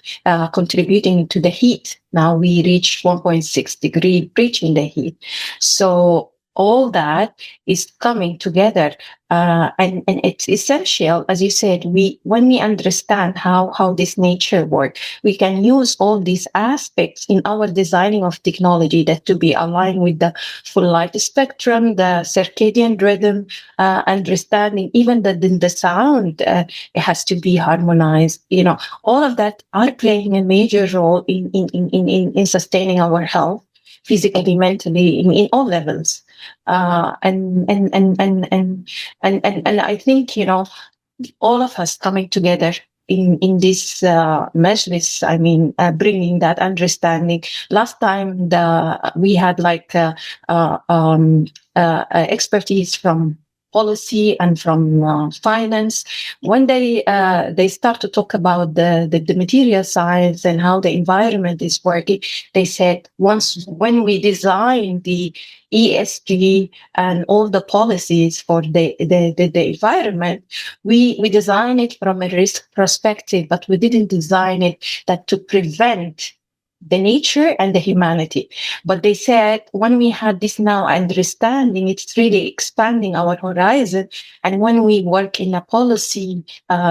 contributing to the heat. Now we reach 1.6 degree breaching the heat. So all that is coming together, and it's essential, as you said. When we understand how this nature works, we can use all these aspects in our designing of technology that to be aligned with the full light spectrum, the circadian rhythm, understanding even the sound. It has to be harmonized. All of that are playing a major role in sustaining our health, physically, mentally, in all levels. And I think, all of us coming together in this Majlis, bringing that understanding. Last time we had expertise from policy and from finance. When they start to talk about the material science and how the environment is working, they said when we design the ESG and all the policies for the environment, we design it from a risk perspective, but we didn't design it that to prevent the nature and the humanity. But they said when we had this now understanding, it's really expanding our horizon. And when we work in a policy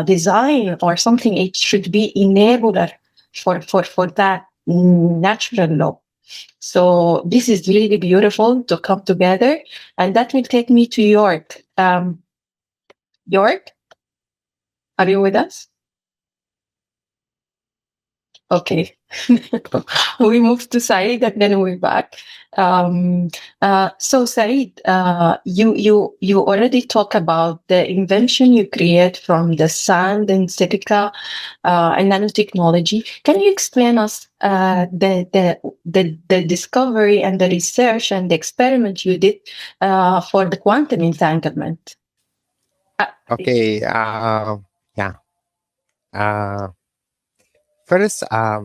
design or something, it should be enabler for that natural law. So this is really beautiful to come together. And that will take me to York. York, are you with us? Okay. We moved to Said and then we're back. So Said, you already talked about the invention you create from the sand and silica and nanotechnology. Can you explain us the discovery and the research and the experiment you did for the quantum entanglement? Okay. First, I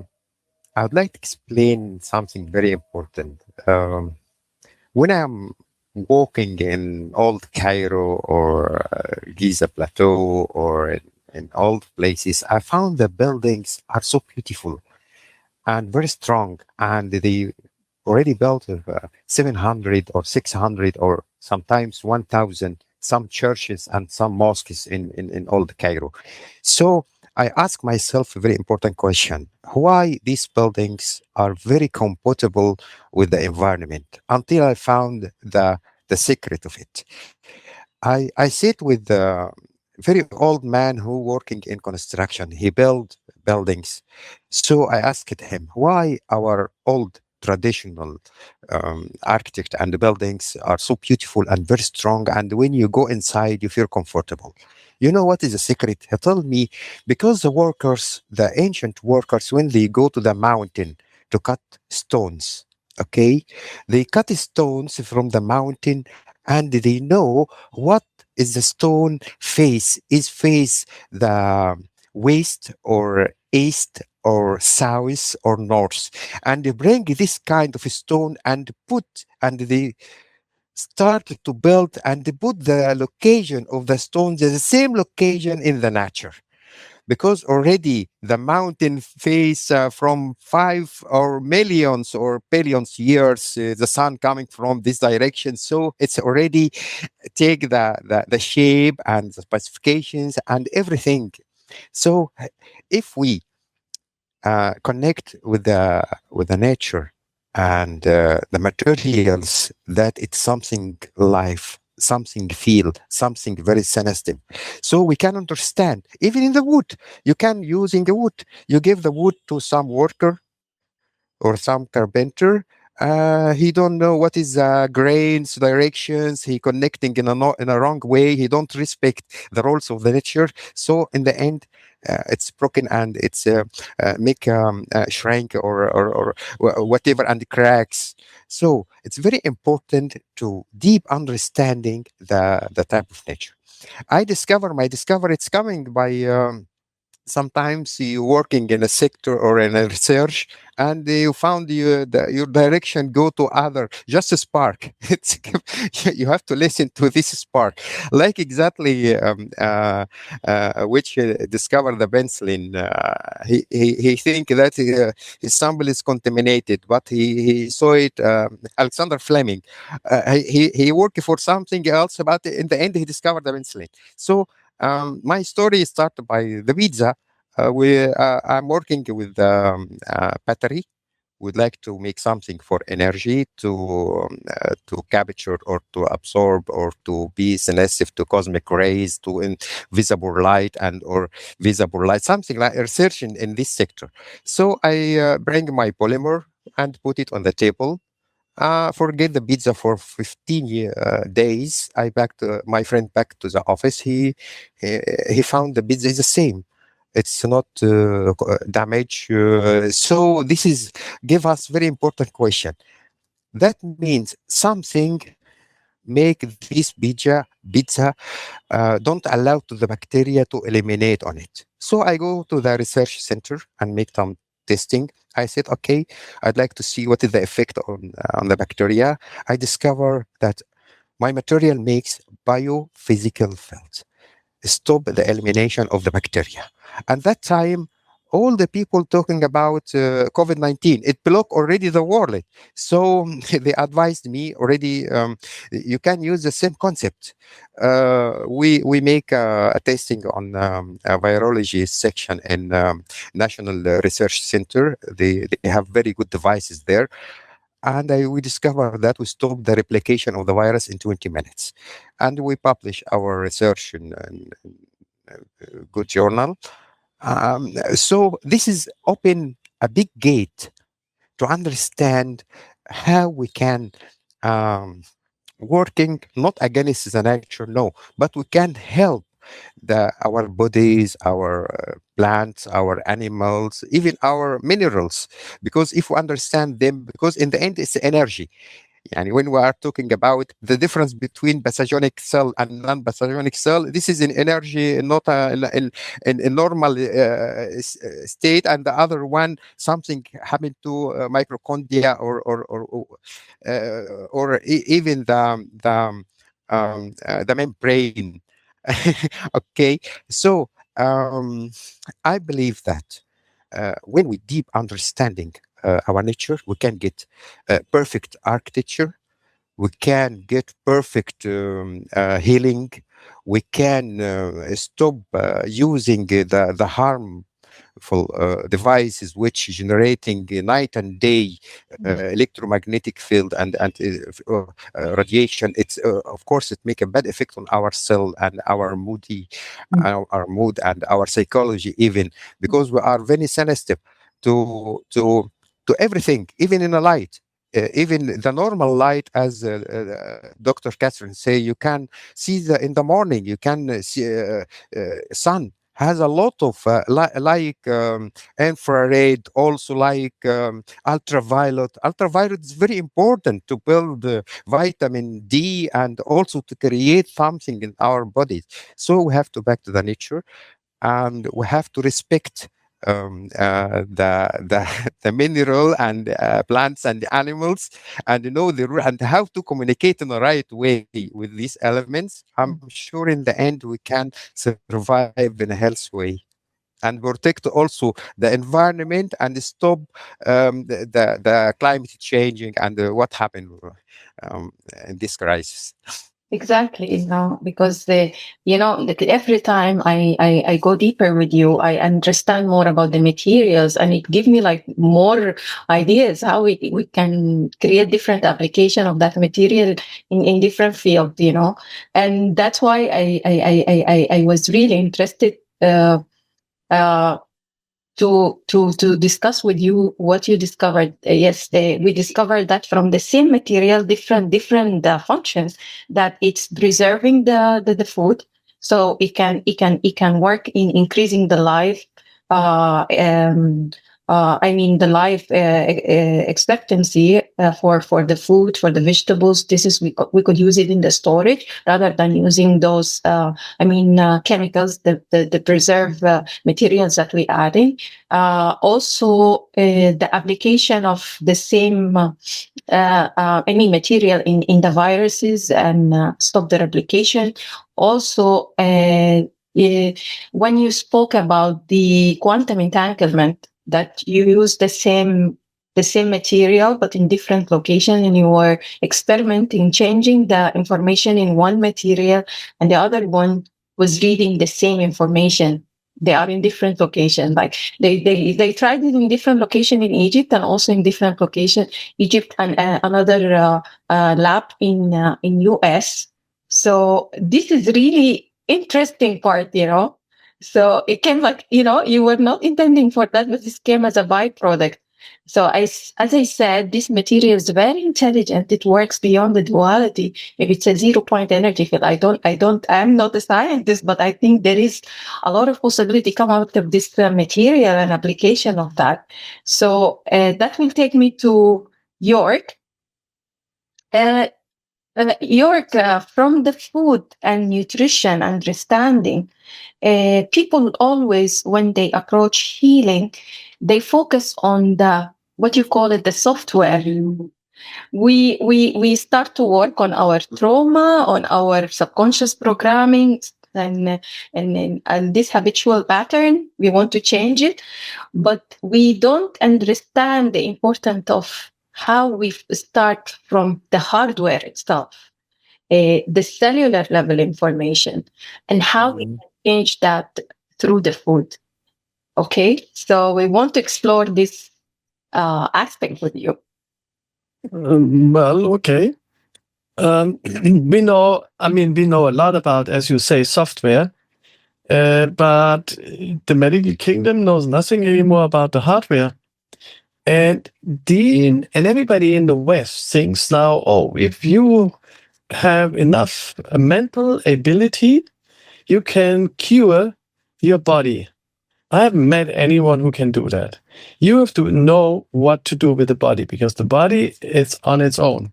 would like to explain something very important. When I'm walking in old Cairo or Giza Plateau or in old places, I found the buildings are so beautiful and very strong, and they already built 700 or 600 or sometimes 1,000, some churches and some mosques in all the Cairo. So I ask myself a very important question: why these buildings are very compatible with the environment? Until I found the secret of it. I sit with a very old man who working in construction. He build buildings. So I asked him why our old traditional architect and the buildings are so beautiful and very strong, and when you go inside you feel comfortable. You know what is the secret? He told me because the workers, the ancient workers, when they go to the mountain to cut stones, okay, they cut stones from the mountain, and they know what is the stone face. Is face the west or east or south or north, and they bring this kind of stone and put, and they started to build and they put the location of the stones the same location in the nature, because already the mountain face from 5 or millions or billions years, the sun coming from this direction, so it's already take the shape and the specifications and everything. So if we connect with the nature and the materials, that it's something life, something feel, something very sensitive, so we can understand. Even in the wood, you can using the wood, you give the wood to some worker or some carpenter. He don't know what is grains directions, he connecting in a in a wrong way, he don't respect the rules of the nature, so in the end it's broken and it's make shrink or whatever and cracks. So it's very important to deep understanding the type of nature. I discover my discovery, it's coming by sometimes you working in a sector or in a research, and you found your direction go to other, just a spark. It's you have to listen to this spark, like exactly which discovered the penicillin. He think that his sample is contaminated, but he saw it. Alexander Fleming, he worked for something else, but in the end he discovered the penicillin. So my story started by the pizza. I'm working with battery. We'd like to make something for energy to capture or to absorb or to be sensitive to cosmic rays, to invisible light and or visible light, something like research in this sector. So I bring my polymer and put it on the table. Forget the pizza for 15 days. I back to my friend back to the office. He found the pizza is the same. It's not damaged. So this is give us very important question. That means something make this pizza don't allow to the bacteria to eliminate on it. So I go to the research center and make some testing. I said, okay, I'd like to see what is the effect on the bacteria. I discover that my material makes biophysical fields, stop the elimination of the bacteria. At that time, all the people talking about COVID-19, it blocked already the world. So they advised me already, you can use the same concept. We make a testing on a virology section in National Research Center. They have very good devices there. And we discovered that we stopped the replication of the virus in 20 minutes. And we publish our research in good journal. So this is open a big gate to understand how we can working not against the nature, no, but we can help our bodies, our plants, our animals, even our minerals, because if we understand them, because in the end it's energy. And when we are talking about the difference between pathogenic cell and non-pathogenic cell, this is in energy, not in normal state, and the other one something happened to mitochondria or even the membrane. Okay, so I believe that when we deep understanding our nature, we can get perfect architecture, we can get perfect healing, we can stop using the harmful devices which generating night and day electromagnetic field and radiation. It's of course it make a bad effect on our cell and our our mood and our psychology, even because we are very sensitive to everything, even in a light. Even the normal light, as Dr. Catherine say, you can see in the morning, you can see sun has a lot of infrared, also like ultraviolet. Ultraviolet is very important to build vitamin D and also to create something in our bodies. So we have to back to the nature, and we have to respect the mineral and plants and animals, and know and how to communicate in the right way with these elements. I'm sure in the end we can survive in a healthy way and protect also the environment and stop the climate changing and what happened in this crisis. Exactly, because every time I go deeper with you, I understand more about the materials, and it gives me like more ideas how we can create different application of that material in different fields, and that's why I was really interested uh, to discuss with you what you discovered. Yes, we discovered that from the same material, different functions, that it's preserving the food, so it can work in increasing the life. I mean the life expectancy for the food, for the vegetables. This is we could use it in the storage rather than using those chemicals, the preserve materials that we add in. Also, the application of the same material in the viruses and stop the replication. Also, when you spoke about the quantum entanglement, that you use the same material but in different location, and you were experimenting changing the information in one material, and the other one was reading the same information. They are in different locations. Like they tried it in different location in Egypt, and also in different location Egypt, and another lab in US. So this is really interesting part, So it came like, you were not intending for that, but this came as a byproduct. So as I said, this material is very intelligent. It works beyond the duality. Maybe it's a 0-point energy field. I'm not a scientist, but I think there is a lot of possibility come out of this material and application of that. So that will take me to York. York, from the food and nutrition understanding, people always, when they approach healing, they focus on what you call it, the software. We start to work on our trauma, on our subconscious programming, and this habitual pattern. We want to change it, but we don't understand the importance of how we start from the hardware itself, the cellular level information, and how we can change that through the food. Okay, so we want to explore this aspect with you. Well, okay. We know a lot about, as you say, software, but the medical kingdom knows nothing anymore about the hardware. And Dean and everybody in the West thinks now, oh, if you have enough mental ability, you can cure your body. I haven't met anyone who can do that. You have to know what to do with the body, because the body is on its own.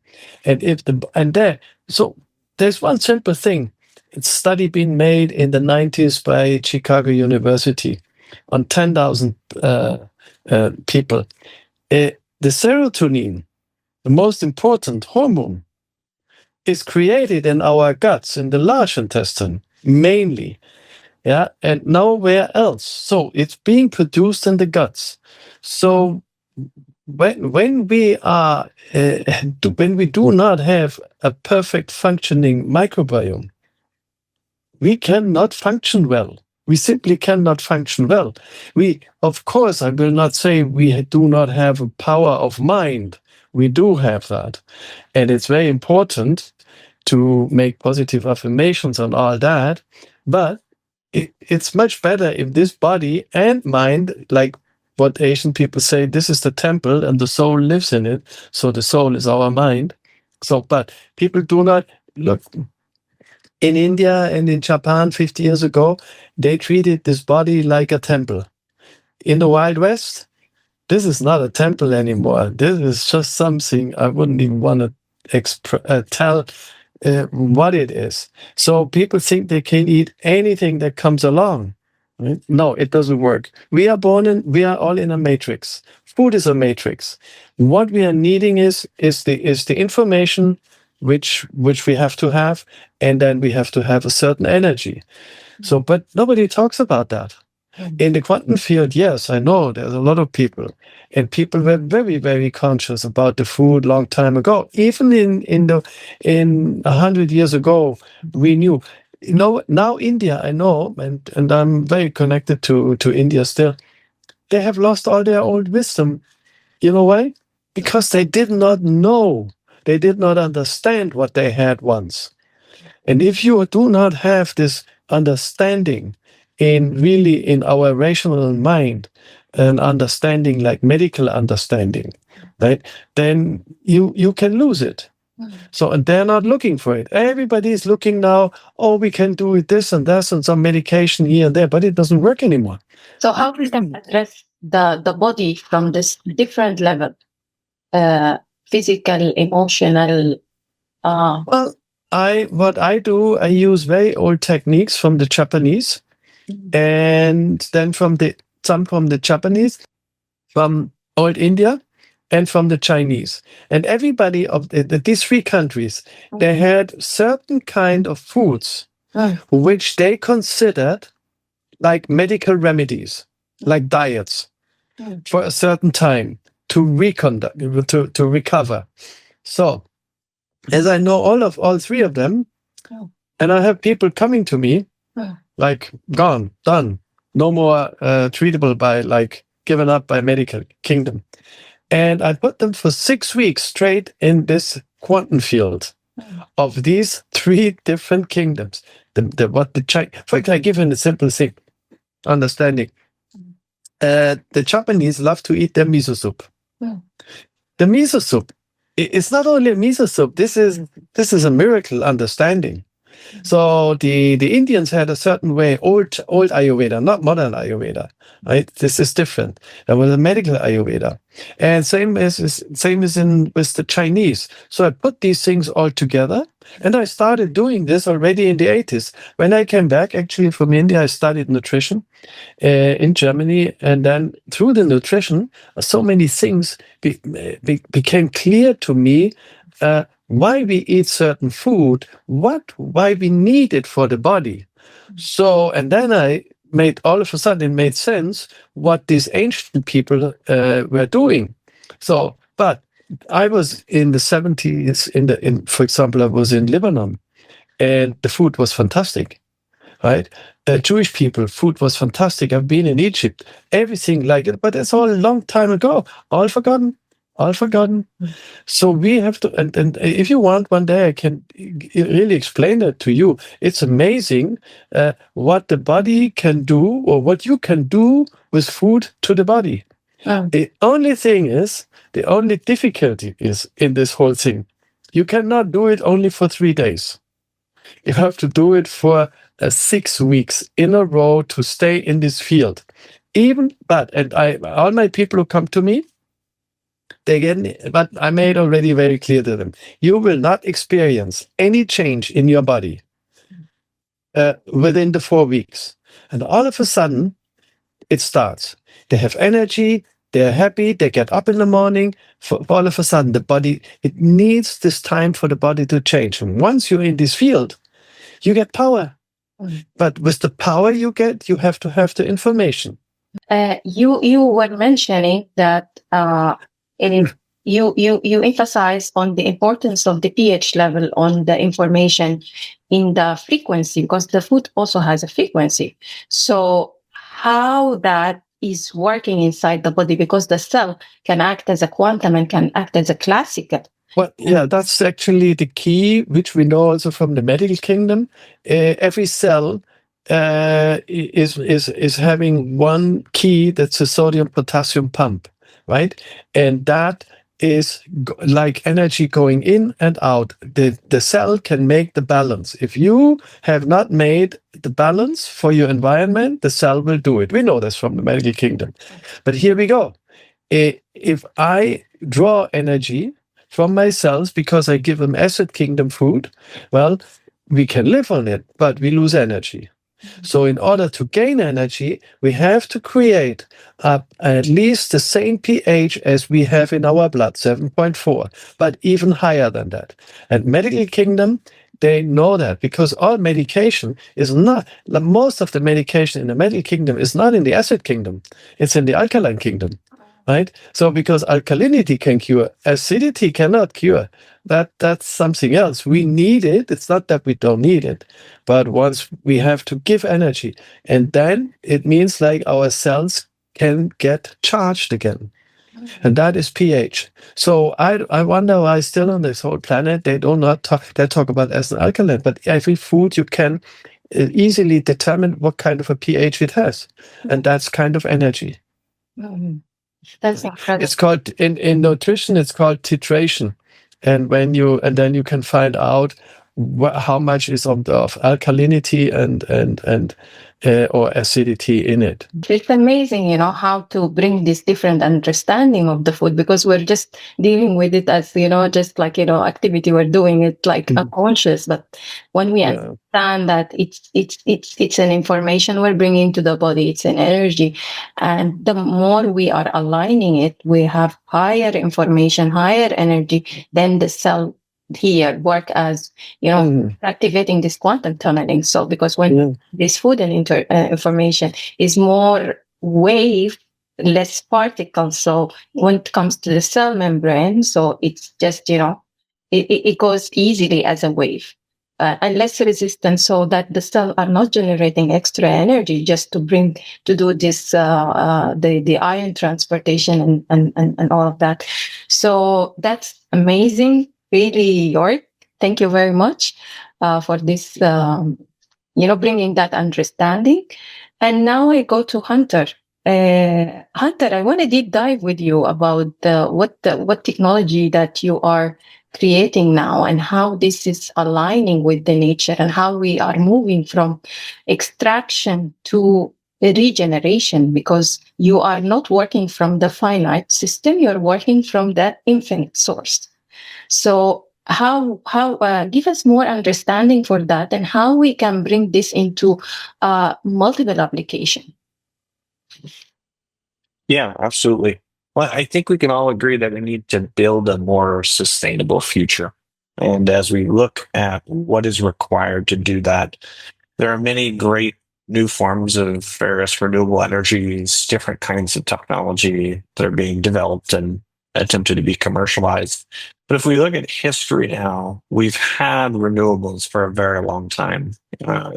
So there's one simple thing. It's a study being made in the 90s by Chicago University on 10,000 people. The serotonin, the most important hormone, is created in our guts, in the large intestine, mainly. Yeah, and nowhere else. So it's being produced in the guts. So when we are when we do not have a perfect functioning microbiome, we cannot function well. We simply cannot function well. We, of course, I will not say we do not have a power of mind. We do have that. And it's very important to make positive affirmations and all that. But it's much better if this body and mind, like what Asian people say, this is the temple and the soul lives in it. So the soul is our mind. So, but people do not look. In India and in Japan 50 years ago, they treated this body like a temple. In the Wild West, this is not a temple anymore. This is just something I wouldn't even want to tell what it is. So people think they can eat anything that comes along. Right? No, it doesn't work. We are all in a matrix. Food is a matrix. What we are needing is the information which we have to have, and then we have to have a certain energy. So, but nobody talks about that. In the quantum field, yes, I know there's a lot of people, and people were very, very conscious about the food long time ago. Even in 100 years ago, we knew. You know, now India, I know, and I'm very connected to India still. They have lost all their old wisdom. You know why? Because they did not know. They did not understand what they had once. And if you do not have this understanding in our rational mind, an understanding like medical understanding, right, then you can lose it. So, and they're not looking for it. Everybody is looking now, oh, we can do it this and that and some medication here and there, but it doesn't work anymore. So how we can address the body from this different level? Physical, emotional. Well, what I do, I use very old techniques from the Japanese, and then from the Japanese, from old India, and from the Chinese. And everybody of these three countries, they had certain kind of foods which they considered like medical remedies, like diets, for a certain time to recover. So, as I know all three of them, and I have people coming to me like gone, done, no more treatable by like given up by medical kingdom, and I put them for 6 weeks straight in this quantum field of these three different kingdoms. For example, I give you a simple thing, understanding. The Japanese love to eat their miso soup. The miso soup, it's not only a miso soup. This is a miracle understanding. So the Indians had a certain way, old Ayurveda, not modern Ayurveda, right? This is different. There was a medical Ayurveda, and same as with the Chinese. So I put these things all together, and I started doing this already in the 80s. When I came back, actually from India, I studied nutrition in Germany, and then through the nutrition, so many things became clear to me. Why we eat certain food, why we need it for the body. So, and then I made, all of a sudden it made sense what these ancient people were doing. So, but I was in the 70s, for example, I was in Lebanon, and the food was fantastic, right? Jewish people, food was fantastic. I've been in Egypt, everything like it, but it's all a long time ago, all forgotten. So we have to, and if you want, one day I can really explain that to you. It's amazing what the body can do, or what you can do with food to the body. The only difficulty is in this whole thing. You cannot do it only for 3 days. You have to do it for 6 weeks in a row to stay in this field. All my people who come to me, but I made already very clear to them, you will not experience any change in your body within the 4 weeks. And all of a sudden, it starts. They have energy, they're happy, they get up in the morning. All of a sudden, the body, it needs this time for the body to change. And once you're in this field, you get power. But with the power you get, you have to have the information. You were mentioning that And you emphasize on the importance of the pH level on the information in the frequency, because the food also has a frequency. So how that is working inside the body, because the cell can act as a quantum and can act as a classical. Well, yeah, that's actually the key, which we know also from the medical kingdom. Every cell is having one key, that's a sodium potassium pump, right? And that is like energy going in and out. The cell can make the balance. If you have not made the balance for your environment, the cell will do it. We know this from the medical kingdom. But here we go. If I draw energy from my cells because I give them acid kingdom food, well, we can live on it, but we lose energy. So in order to gain energy, we have to create at least the same pH as we have in our blood, 7.4, but even higher than that. And medical kingdom, they know that, because all medication is not, most of the medication in the medical kingdom is not in the acid kingdom, it's in the alkaline kingdom. Right? So because alkalinity can cure, acidity cannot cure. That's something else. We need it. It's not that we don't need it, but once we have to give energy, and then it means like our cells can get charged again. And that is pH. So I wonder why still on this whole planet they do not talk, they talk about as an alkaline, but every food you can easily determine what kind of a pH it has. And that's kind of energy. Mhm. That's incredible. It's called in nutrition. It's called titration, and then you can find out how much is of alkalinity and or acidity in it. It's amazing, how to bring this different understanding of the food, because we're just dealing with it as, just like, activity. We're doing it like unconscious. But when we understand that it's an information we're bringing to the body, it's an energy. And the more we are aligning it, we have higher information, higher energy, then the cell here work as activating this quantum tunneling. So because when this food and information is more wave, less particles, so when it comes to the cell membrane, so it's just it goes easily as a wave, and less resistance, so that the cells are not generating extra energy just to do this the ion transportation and all of that. So that's amazing. Really, York, thank you very much for this, bringing that understanding. And now I go to Hunter. Hunter, I want to deep dive with you about what technology that you are creating now, and how this is aligning with the nature, and how we are moving from extraction to regeneration, because you are not working from the finite system, you're working from that infinite source. So how give us more understanding for that, and how we can bring this into multiple application. Yeah, absolutely. Well, I think we can all agree that we need to build a more sustainable future. And as we look at what is required to do that, there are many great new forms of various renewable energies, different kinds of technology that are being developed and attempted to be commercialized. But if we look at history now, we've had renewables for a very long time.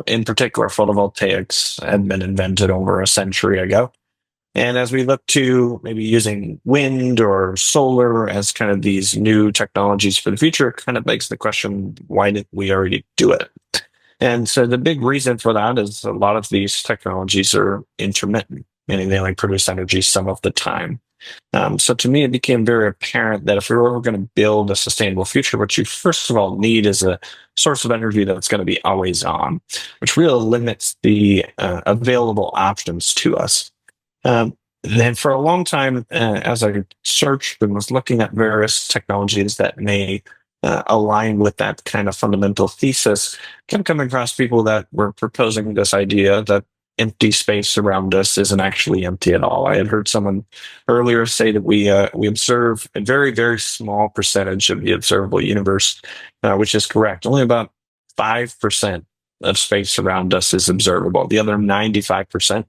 In particular, photovoltaics had been invented over a century ago. And as we look to maybe using wind or solar as kind of these new technologies for the future, it kind of begs the question, why didn't we already do it? And so the big reason for that is a lot of these technologies are intermittent, meaning they only produce energy some of the time. So to me, it became very apparent that if we were going to build a sustainable future, what you first of all need is a source of energy that's going to be always on, which really limits the available options to us. Then for a long time, as I searched and was looking at various technologies that may align with that kind of fundamental thesis, kept coming across people that were proposing this idea that empty space around us isn't actually empty at all. I had heard someone earlier say that we observe a very, very small percentage of the observable universe, which is correct. Only about 5% of space around us is observable. The other 95%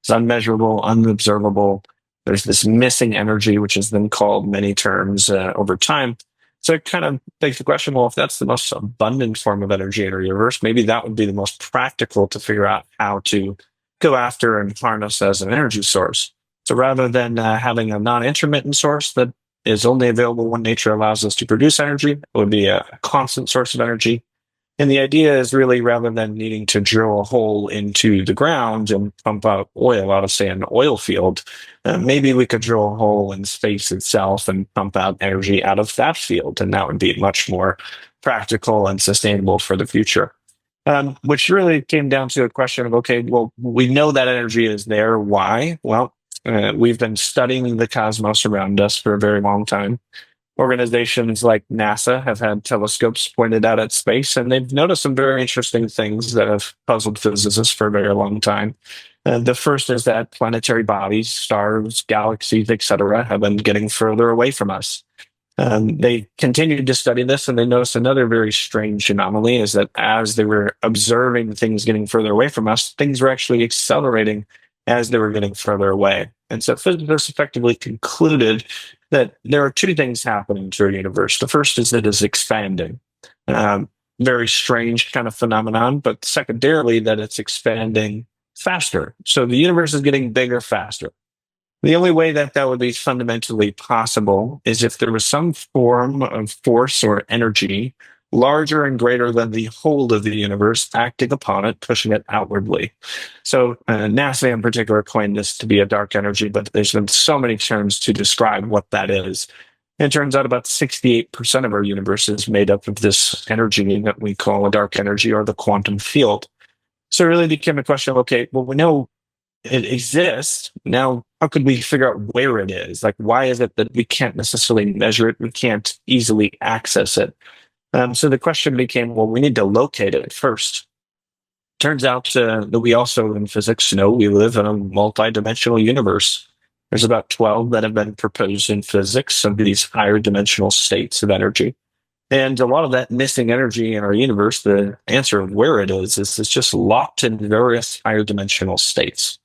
is unmeasurable, unobservable, there's this missing energy, which has been called many terms over time. So it kind of begs the question, well, if that's the most abundant form of energy in our universe, maybe that would be the most practical to figure out how to go after and harness as an energy source. So rather than having a non-intermittent source that is only available when nature allows us to produce energy, it would be a constant source of energy. And the idea is really, rather than needing to drill a hole into the ground and pump out oil out of, say, an oil field, maybe we could drill a hole in space itself and pump out energy out of that field. And that would be much more practical and sustainable for the future. Which really came down to a question of, okay, well, we know that energy is there. Why? Well, we've been studying the cosmos around us for a very long time. Organizations like NASA have had telescopes pointed out at space, and they've noticed some very interesting things that have puzzled physicists for a very long time. The first is that planetary bodies, stars, galaxies, etc., have been getting further away from us. They continued to study this, and they noticed another very strange anomaly is that as they were observing things getting further away from us, things were actually accelerating as they were getting further away. And so physicists effectively concluded that there are two things happening to our universe. The first is that it's expanding. Very strange kind of phenomenon, but secondarily that it's expanding faster. So the universe is getting bigger faster. The only way that that would be fundamentally possible is if there was some form of force or energy larger and greater than the whole of the universe acting upon it, pushing it outwardly. So NASA in particular coined this to be a dark energy, but there's been so many terms to describe what that is. And it turns out about 68% of our universe is made up of this energy that we call a dark energy or the quantum field. So it really became a question of, okay, well, we know it exists. Now, how could we figure out where it is? Like, why is it that we can't necessarily measure it? We can't easily access it. So the question became, well, we need to locate it first. Turns out that we also in physics know we live in a multidimensional universe. There's about 12 that have been proposed in physics of these higher dimensional states of energy. And a lot of that missing energy in our universe, the answer of where it is it's just locked in various higher dimensional states.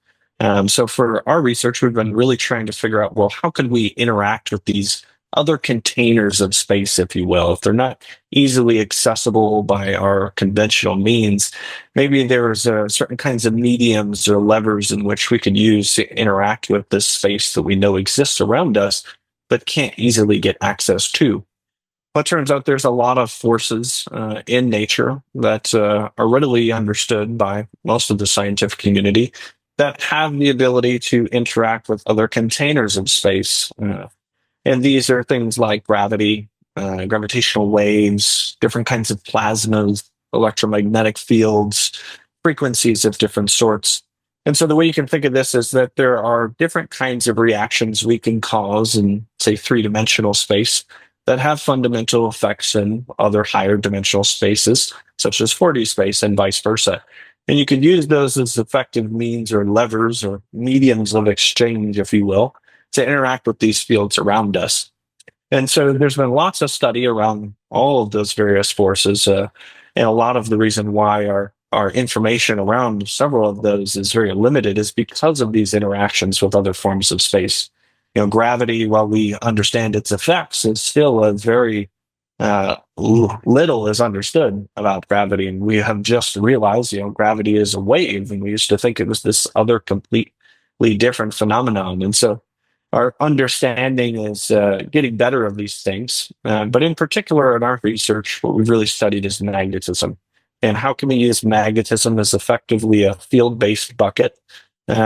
So for our research, we've been really trying to figure out, well, how could we interact with these other containers of space, if you will? If they're not easily accessible by our conventional means, maybe there's certain kinds of mediums or levers in which we could use to interact with this space that we know exists around us, but can't easily get access to. Well, it turns out there's a lot of forces in nature that are readily understood by most of the scientific community that have the ability to interact with other containers of space. And these are things like gravity, gravitational waves, different kinds of plasmas, electromagnetic fields, frequencies of different sorts. And so the way you can think of this is that there are different kinds of reactions we can cause in, say, three-dimensional space that have fundamental effects in other higher dimensional spaces, such as 4D space and vice versa. And you can use those as effective means or levers or mediums of exchange, if you will, to interact with these fields around us. And so there's been lots of study around all of those various forces. And a lot of the reason why our information around several of those is very limited is because of these interactions with other forms of space. Gravity, while we understand its effects, is still a very little is understood about gravity. And we have just realized, gravity is a wave, and we used to think it was this other completely different phenomenon. And so our understanding is getting better of these things. But in particular, in our research, what we've really studied is magnetism. And how can we use magnetism as effectively a field-based bucket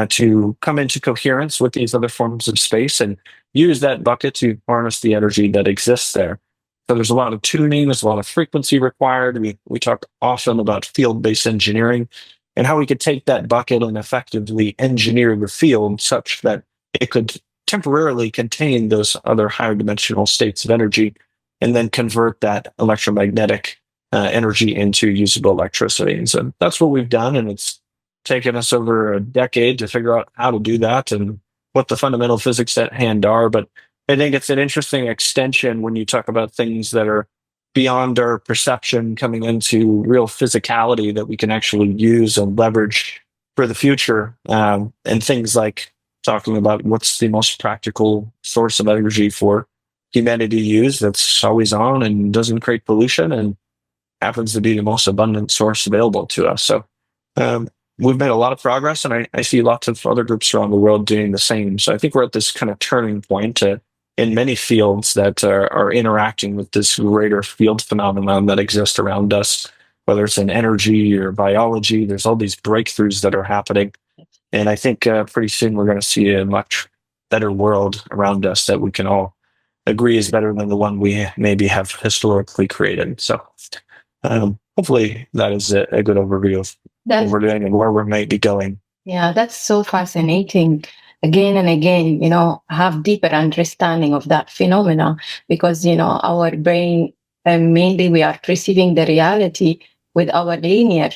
to come into coherence with these other forms of space and use that bucket to harness the energy that exists there. So there's a lot of tuning, there's a lot of frequency required. We talk often about field-based engineering and how we could take that bucket and effectively engineer the field such that it could temporarily contain those other higher dimensional states of energy and then convert that electromagnetic energy into usable electricity. And so that's what we've done, and it's taken us over a decade to figure out how to do that and what the fundamental physics at hand are. But I think it's an interesting extension when you talk about things that are beyond our perception coming into real physicality that we can actually use and leverage for the future. And things like talking about what's the most practical source of energy for humanity to use that's always on and doesn't create pollution and happens to be the most abundant source available to us. So we've made a lot of progress, and I see lots of other groups around the world doing the same. So I think we're at this kind of turning point in many fields that are interacting with this greater field phenomenon that exists around us, whether it's in energy or biology. There's all these breakthroughs that are happening. And I think pretty soon we're going to see a much better world around us that we can all agree is better than the one we maybe have historically created. So hopefully that is a good overview of what we're doing and where we may be going. Yeah, that's so fascinating. Again and again, have deeper understanding of that phenomena, because, our brain, mainly we are perceiving the reality with our linear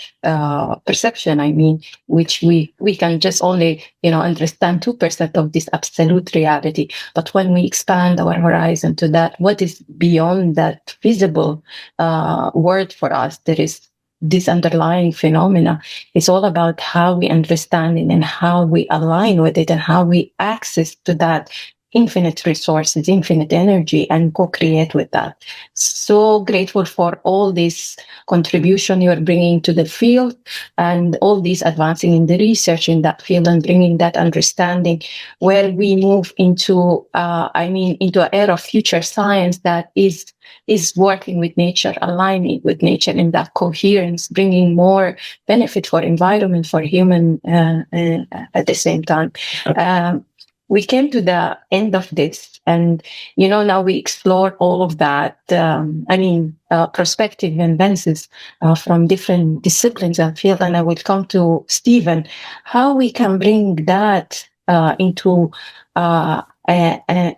perception, which we can just only, understand 2% of this absolute reality. But when we expand our horizon to that, what is beyond that visible world for us, there is this underlying phenomena. It's all about how we understand it and how we align with it and how we access to that infinite resources, infinite energy, and co-create with that. So grateful for all this contribution you're bringing to the field and all these advancing in the research in that field and bringing that understanding where we move into an era of future science that is working with nature, aligning with nature in that coherence, bringing more benefit for environment, for human at the same time. We came to the end of this, and now we explore all of that. Perspective and lenses from different disciplines and fields. And I will come to Stephen, how we can bring that into a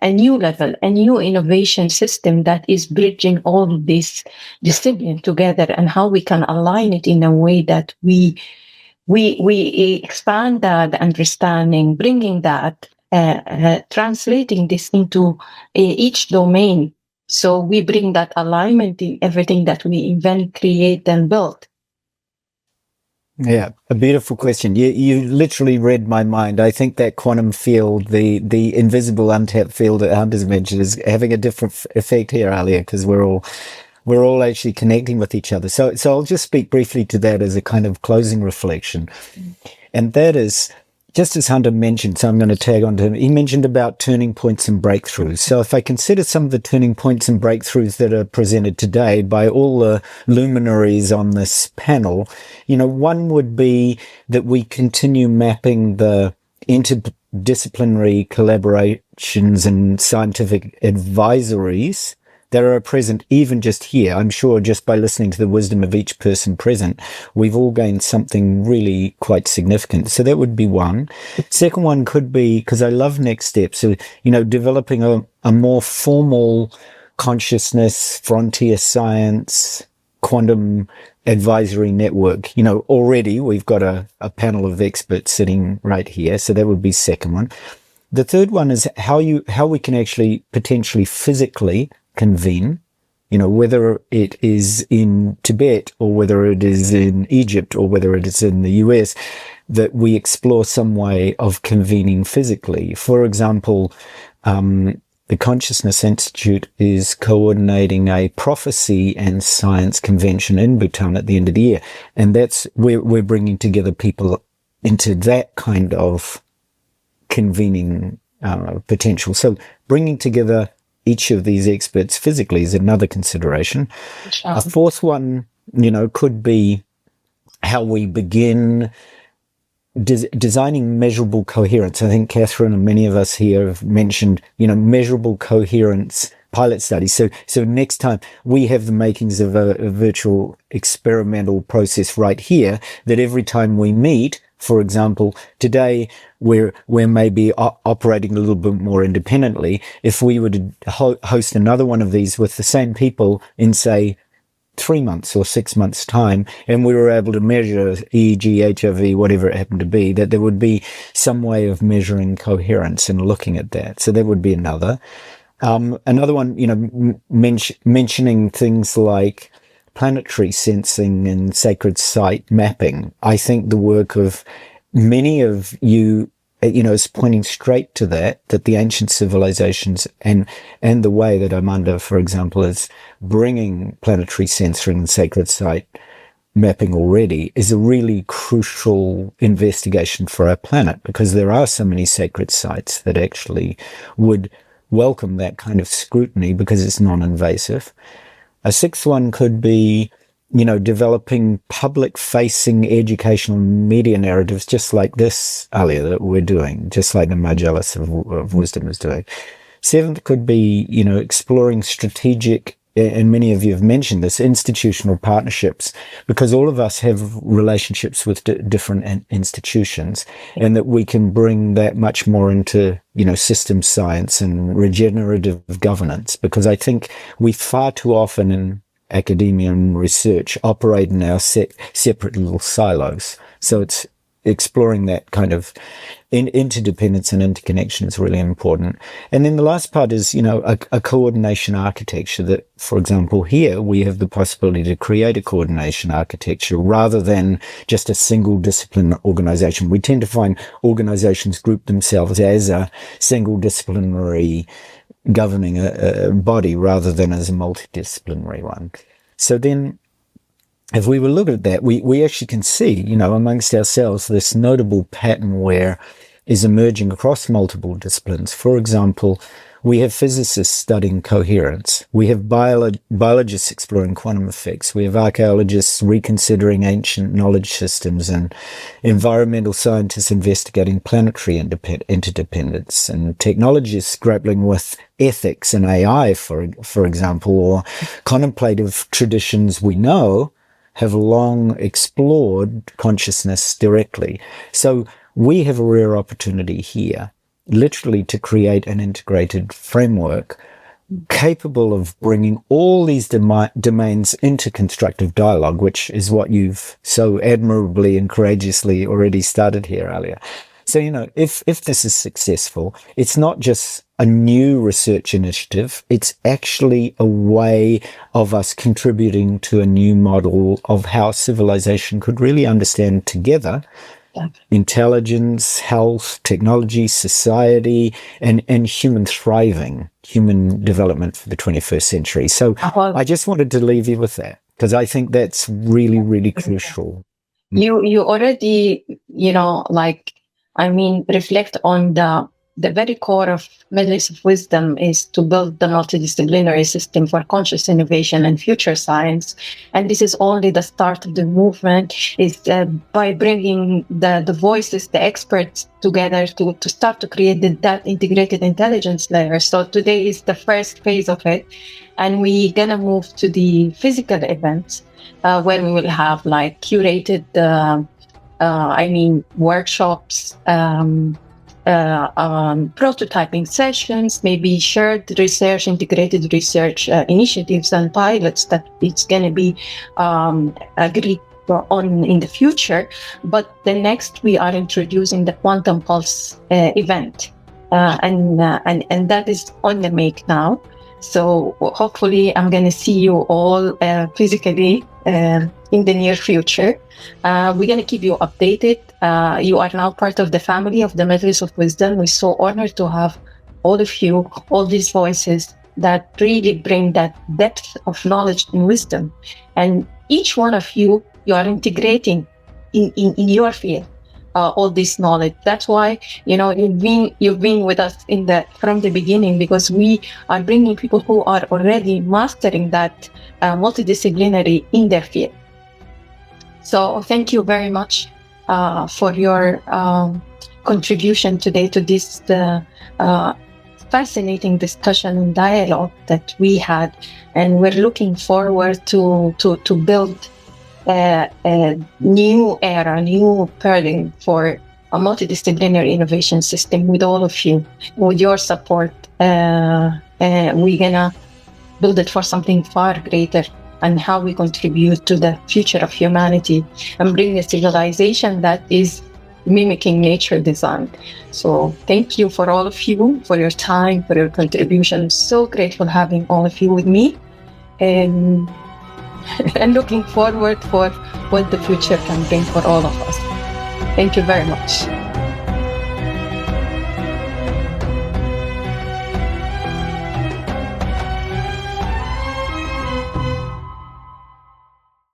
new level, a new innovation system that is bridging all of this discipline together, and how we can align it in a way that we expand that understanding, bringing that. Translating this into each domain. So we bring that alignment in everything that we invent, create, and build. Yeah, a beautiful question. You literally read my mind. I think that quantum field, the invisible untapped field that Anders mentioned, is having a different effect here, Alia, because we're all actually connecting with each other. So I'll just speak briefly to that as a kind of closing reflection. And that is, just as Hunter mentioned, so I'm going to tag on to him, he mentioned about turning points and breakthroughs. So if I consider some of the turning points and breakthroughs that are presented today by all the luminaries on this panel, one would be that we continue mapping the interdisciplinary collaborations and scientific advisories that are present even just here. I'm sure just by listening to the wisdom of each person present, we've all gained something really quite significant. So that would be one. Second one could be, because I love next steps, so, developing a more formal consciousness, frontier science, quantum advisory network. Already we've got a panel of experts sitting right here. So that would be second one. The third one is how we can actually potentially physically convene, whether it is in Tibet or whether it is in Egypt or whether it is in the US, that we explore some way of convening physically. For example, the Consciousness Institute is coordinating a prophecy and science convention in Bhutan at the end of the year. And that's we're bringing together people into that kind of convening potential. So bringing together each of these experts physically is another consideration. A fourth one, could be how we begin designing measurable coherence. I think Catherine and many of us here have mentioned, measurable coherence pilot studies. So next time we have the makings of a virtual experimental process right here, that every time we meet, for example, today we're maybe operating a little bit more independently. If we were to host another one of these with the same people in, say, 3 months or 6 months' time, and we were able to measure EEG, HRV, whatever it happened to be, that there would be some way of measuring coherence and looking at that. So that would be another. Another one, mentioning things like planetary sensing and sacred site mapping. I think the work of many of you is pointing straight to that the ancient civilizations and the way that Armando, for example, is bringing planetary censoring and sacred site mapping already is a really crucial investigation for our planet, because there are so many sacred sites that actually would welcome that kind of scrutiny because it's non-invasive. A sixth one could be, developing public-facing educational media narratives just like this, Alia, that we're doing, just like the Majlis of Wisdom is doing. Seventh could be, exploring strategic, and many of you have mentioned this, institutional partnerships, because all of us have relationships with different institutions, and that we can bring that much more into, systems science and regenerative governance, because I think we far too often in academia and research operate in our separate little silos. So it's exploring that kind of interdependence and interconnection is really important. And then the last part is, a coordination architecture that, for example, here we have the possibility to create a coordination architecture rather than just a single discipline organization. We tend to find organizations group themselves as a single disciplinary governing a body rather than as a multidisciplinary one. So then, if we were looking at that, we actually can see, amongst ourselves, this notable pattern where is emerging across multiple disciplines. For example, we have physicists studying coherence. We have biologists exploring quantum effects. We have archaeologists reconsidering ancient knowledge systems, and environmental scientists investigating planetary interdependence, and technologists grappling with ethics and AI, for example, or contemplative traditions we know have long explored consciousness directly. So we have a rare opportunity here, literally to create an integrated framework capable of bringing all these domains into constructive dialogue, which is what you've so admirably and courageously already started here, Alia. So, if this is successful, it's not just a new research initiative, it's actually a way of us contributing to a new model of how civilization could really understand together intelligence, health, technology, society, and human thriving, human development for the 21st century. So I just wanted to leave you with that, because I think that's really, really crucial. You already, reflect on the very core of Majlis of Wisdom is to build the multidisciplinary system for conscious innovation and future science. And this is only the start of the movement, is by bringing the voices, the experts together to start to create that integrated intelligence layer. So today is the first phase of it. And we're going to move to the physical events where we will have curated workshops, prototyping sessions, maybe shared research, integrated research initiatives and pilots that it's going to be agreed on in the future. But the next we are introducing the Quantum Pulse event, and that is on the make now. So hopefully I'm going to see you all physically in the near future. We're going to keep you updated. You are now part of the family of the Majlis of Wisdom. We're so honored to have all of you, all these voices that really bring that depth of knowledge and wisdom. And each one of you are integrating in your field all this knowledge. That's why you've been with us from the beginning, because we are bringing people who are already mastering that multidisciplinary in their field. So thank you very much for your contribution today to this fascinating discussion and dialogue that we had, and we're looking forward to build a new era, new paradigm for a multidisciplinary innovation system with all of you. With your support, we're gonna build it for something far greater, and how we contribute to the future of humanity and bring a civilization that is mimicking nature design. So thank you for all of you, for your time, for your contribution. So grateful having all of you with me, and looking forward for what the future can bring for all of us. Thank you very much.